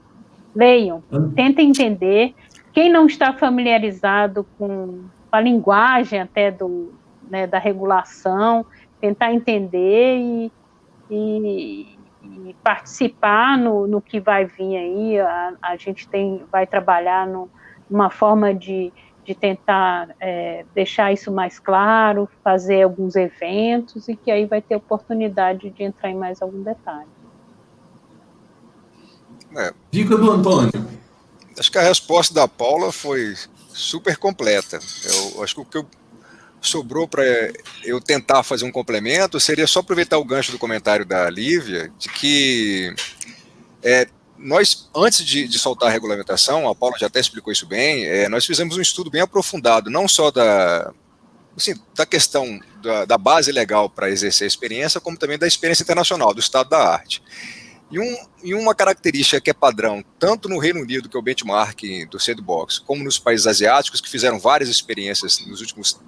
Leiam, tentem entender. Quem não está familiarizado com a linguagem até da regulação, tentar entender e participar no que vai vir aí. A gente vai trabalhar numa forma de tentar deixar isso mais claro, fazer alguns eventos, e que aí vai ter oportunidade de entrar em mais algum detalhe. Dica do Antônio. Acho que a resposta da Paula foi super completa. Eu acho que o que sobrou para eu tentar fazer um complemento seria só aproveitar o gancho do comentário da Lívia, de que nós, antes de soltar a regulamentação, a Paula já até explicou isso bem, nós fizemos um estudo bem aprofundado, não só da questão da base legal para exercer a experiência, como também da experiência internacional, do estado da arte. E uma característica que é padrão, tanto no Reino Unido, que é o benchmark do Sandbox, como nos países asiáticos, que fizeram várias experiências nos últimos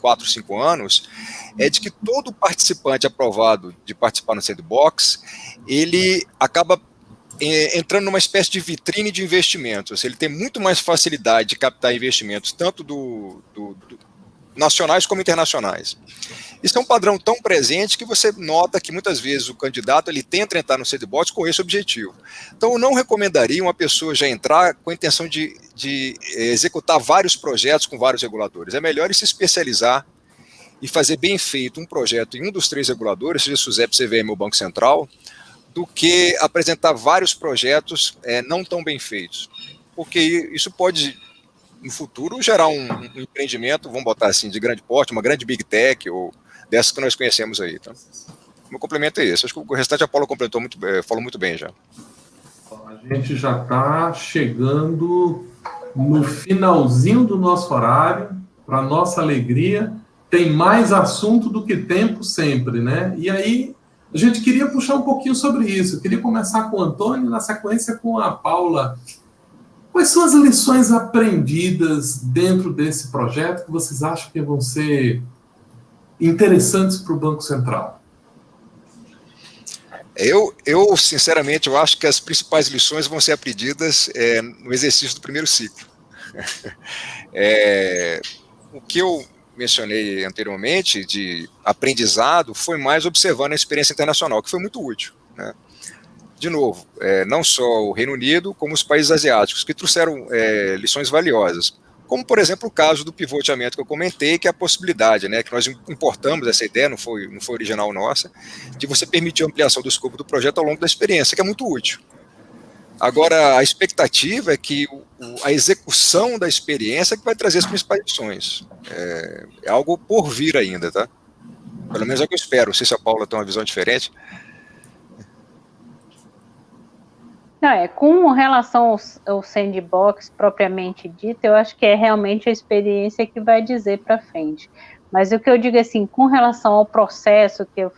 4, 5 anos, é de que todo participante aprovado de participar no Sandbox, ele acaba entrando numa espécie de vitrine de investimentos. Ele tem muito mais facilidade de captar investimentos, tanto nacionais como internacionais. Isso é um padrão tão presente que você nota que muitas vezes o candidato ele tenta entrar no Sandbox com esse objetivo. Então eu não recomendaria uma pessoa já entrar com a intenção de executar vários projetos com vários reguladores. É melhor ele se especializar e fazer bem feito um projeto em um dos 3 reguladores, seja SUSEP, CVM ou Banco Central, do que apresentar vários projetos não tão bem feitos. Porque isso pode, no futuro, gerar um empreendimento, vamos botar assim, de grande porte, uma grande big tech, ou dessas que nós conhecemos aí. Tá? O meu complemento é esse. Acho que o restante a Paula completou falou muito bem já. A gente já está chegando no finalzinho do nosso horário. Para nossa alegria, tem mais assunto do que tempo sempre, né? E aí, A gente queria puxar um pouquinho sobre isso. Eu queria começar com o Antônio, na sequência com a Paula. Quais são as lições aprendidas dentro desse projeto que vocês acham que vão ser interessantes para o Banco Central? Eu, sinceramente, eu acho que as principais lições vão ser aprendidas no exercício do primeiro ciclo. O que eu mencionei anteriormente de aprendizado foi mais observando a experiência internacional, que foi muito útil, né? De novo, não só o Reino Unido, como os países asiáticos, que trouxeram lições valiosas. Como, por exemplo, o caso do pivoteamento que eu comentei, que é a possibilidade, né, que nós importamos essa ideia, não foi original nossa, de você permitir a ampliação do escopo do projeto ao longo da experiência, que é muito útil. Agora, a expectativa é que a execução da experiência é que vai trazer as principais lições. É algo por vir ainda, tá? Pelo menos é o que eu espero. Não sei se a Paula tem uma visão diferente. Não, com relação ao sandbox propriamente dito, eu acho que é realmente a experiência que vai dizer para frente. Mas o que eu digo assim, com relação ao processo, que eu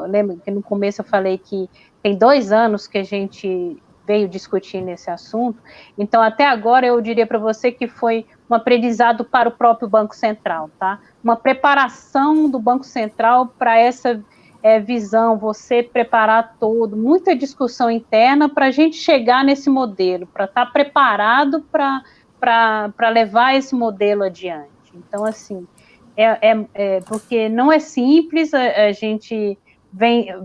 lembro que no começo eu falei que tem 2 anos que a gente veio discutir nesse assunto, então até agora eu diria para você que foi um aprendizado para o próprio Banco Central, tá? Uma preparação do Banco Central para essa visão, você preparar muita discussão interna para a gente chegar nesse modelo, para estar preparado para levar esse modelo adiante. Então, assim, porque não é simples, a gente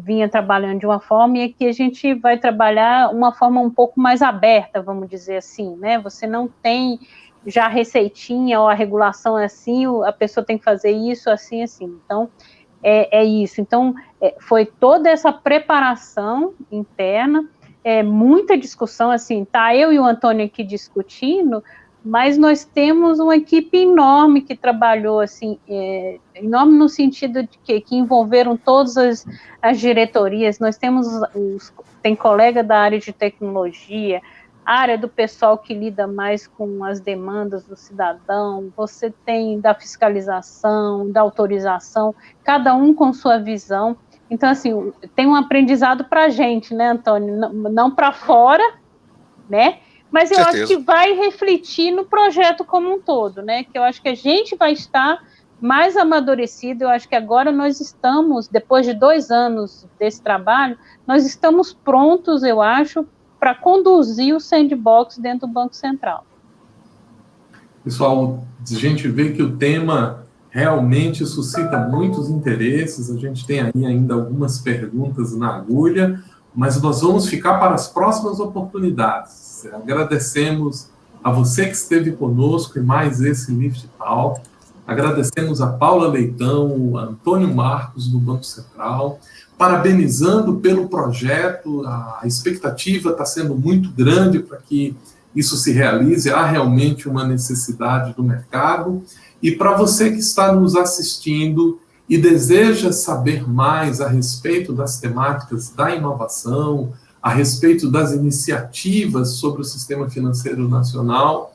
vinha trabalhando de uma forma e aqui a gente vai trabalhar uma forma um pouco mais aberta, vamos dizer assim, né? Você não tem já a receitinha ou a regulação assim, a pessoa tem que fazer isso, assim, assim. Então, isso. Então, foi toda essa preparação interna, muita discussão, assim, tá eu e o Antônio aqui discutindo, mas nós temos uma equipe enorme que trabalhou, assim, enorme no sentido de que envolveram todas as diretorias, nós temos, tem colega da área de tecnologia, área do pessoal que lida mais com as demandas do cidadão, você tem da fiscalização, da autorização, cada um com sua visão. Então, assim, tem um aprendizado para a gente, né, Antônio? Não para fora, né? Mas eu acho que vai refletir no projeto como um todo, né? Que eu acho que a gente vai estar mais amadurecido. Eu acho que agora nós estamos, depois de 2 anos desse trabalho, nós estamos prontos, eu acho, para conduzir o sandbox dentro do Banco Central. Pessoal, a gente vê que o tema realmente suscita muitos interesses, a gente tem aí ainda algumas perguntas na agulha, mas nós vamos ficar para as próximas oportunidades. Agradecemos a você que esteve conosco em mais esse Lift Talk, agradecemos a Paula Leitão, a Antônio Marcos, do Banco Central, parabenizando pelo projeto, a expectativa está sendo muito grande para que isso se realize, há realmente uma necessidade do mercado. E para você que está nos assistindo e deseja saber mais a respeito das temáticas da inovação, a respeito das iniciativas sobre o sistema financeiro nacional,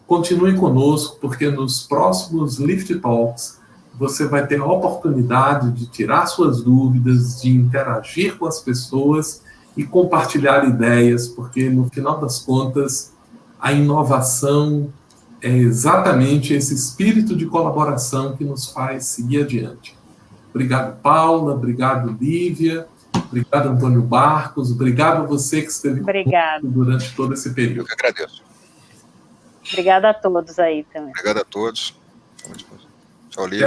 continue conosco, porque nos próximos Lift Talks você vai ter a oportunidade de tirar suas dúvidas, de interagir com as pessoas e compartilhar ideias, porque, no final das contas, a inovação é exatamente esse espírito de colaboração que nos faz seguir adiante. Obrigado, Paula, obrigado, Lívia, obrigado, Antônio Marcos, obrigado a você que esteve conosco durante todo esse período. Eu que agradeço. Obrigada a todos aí também. Obrigado a todos. Tchau, Lívia.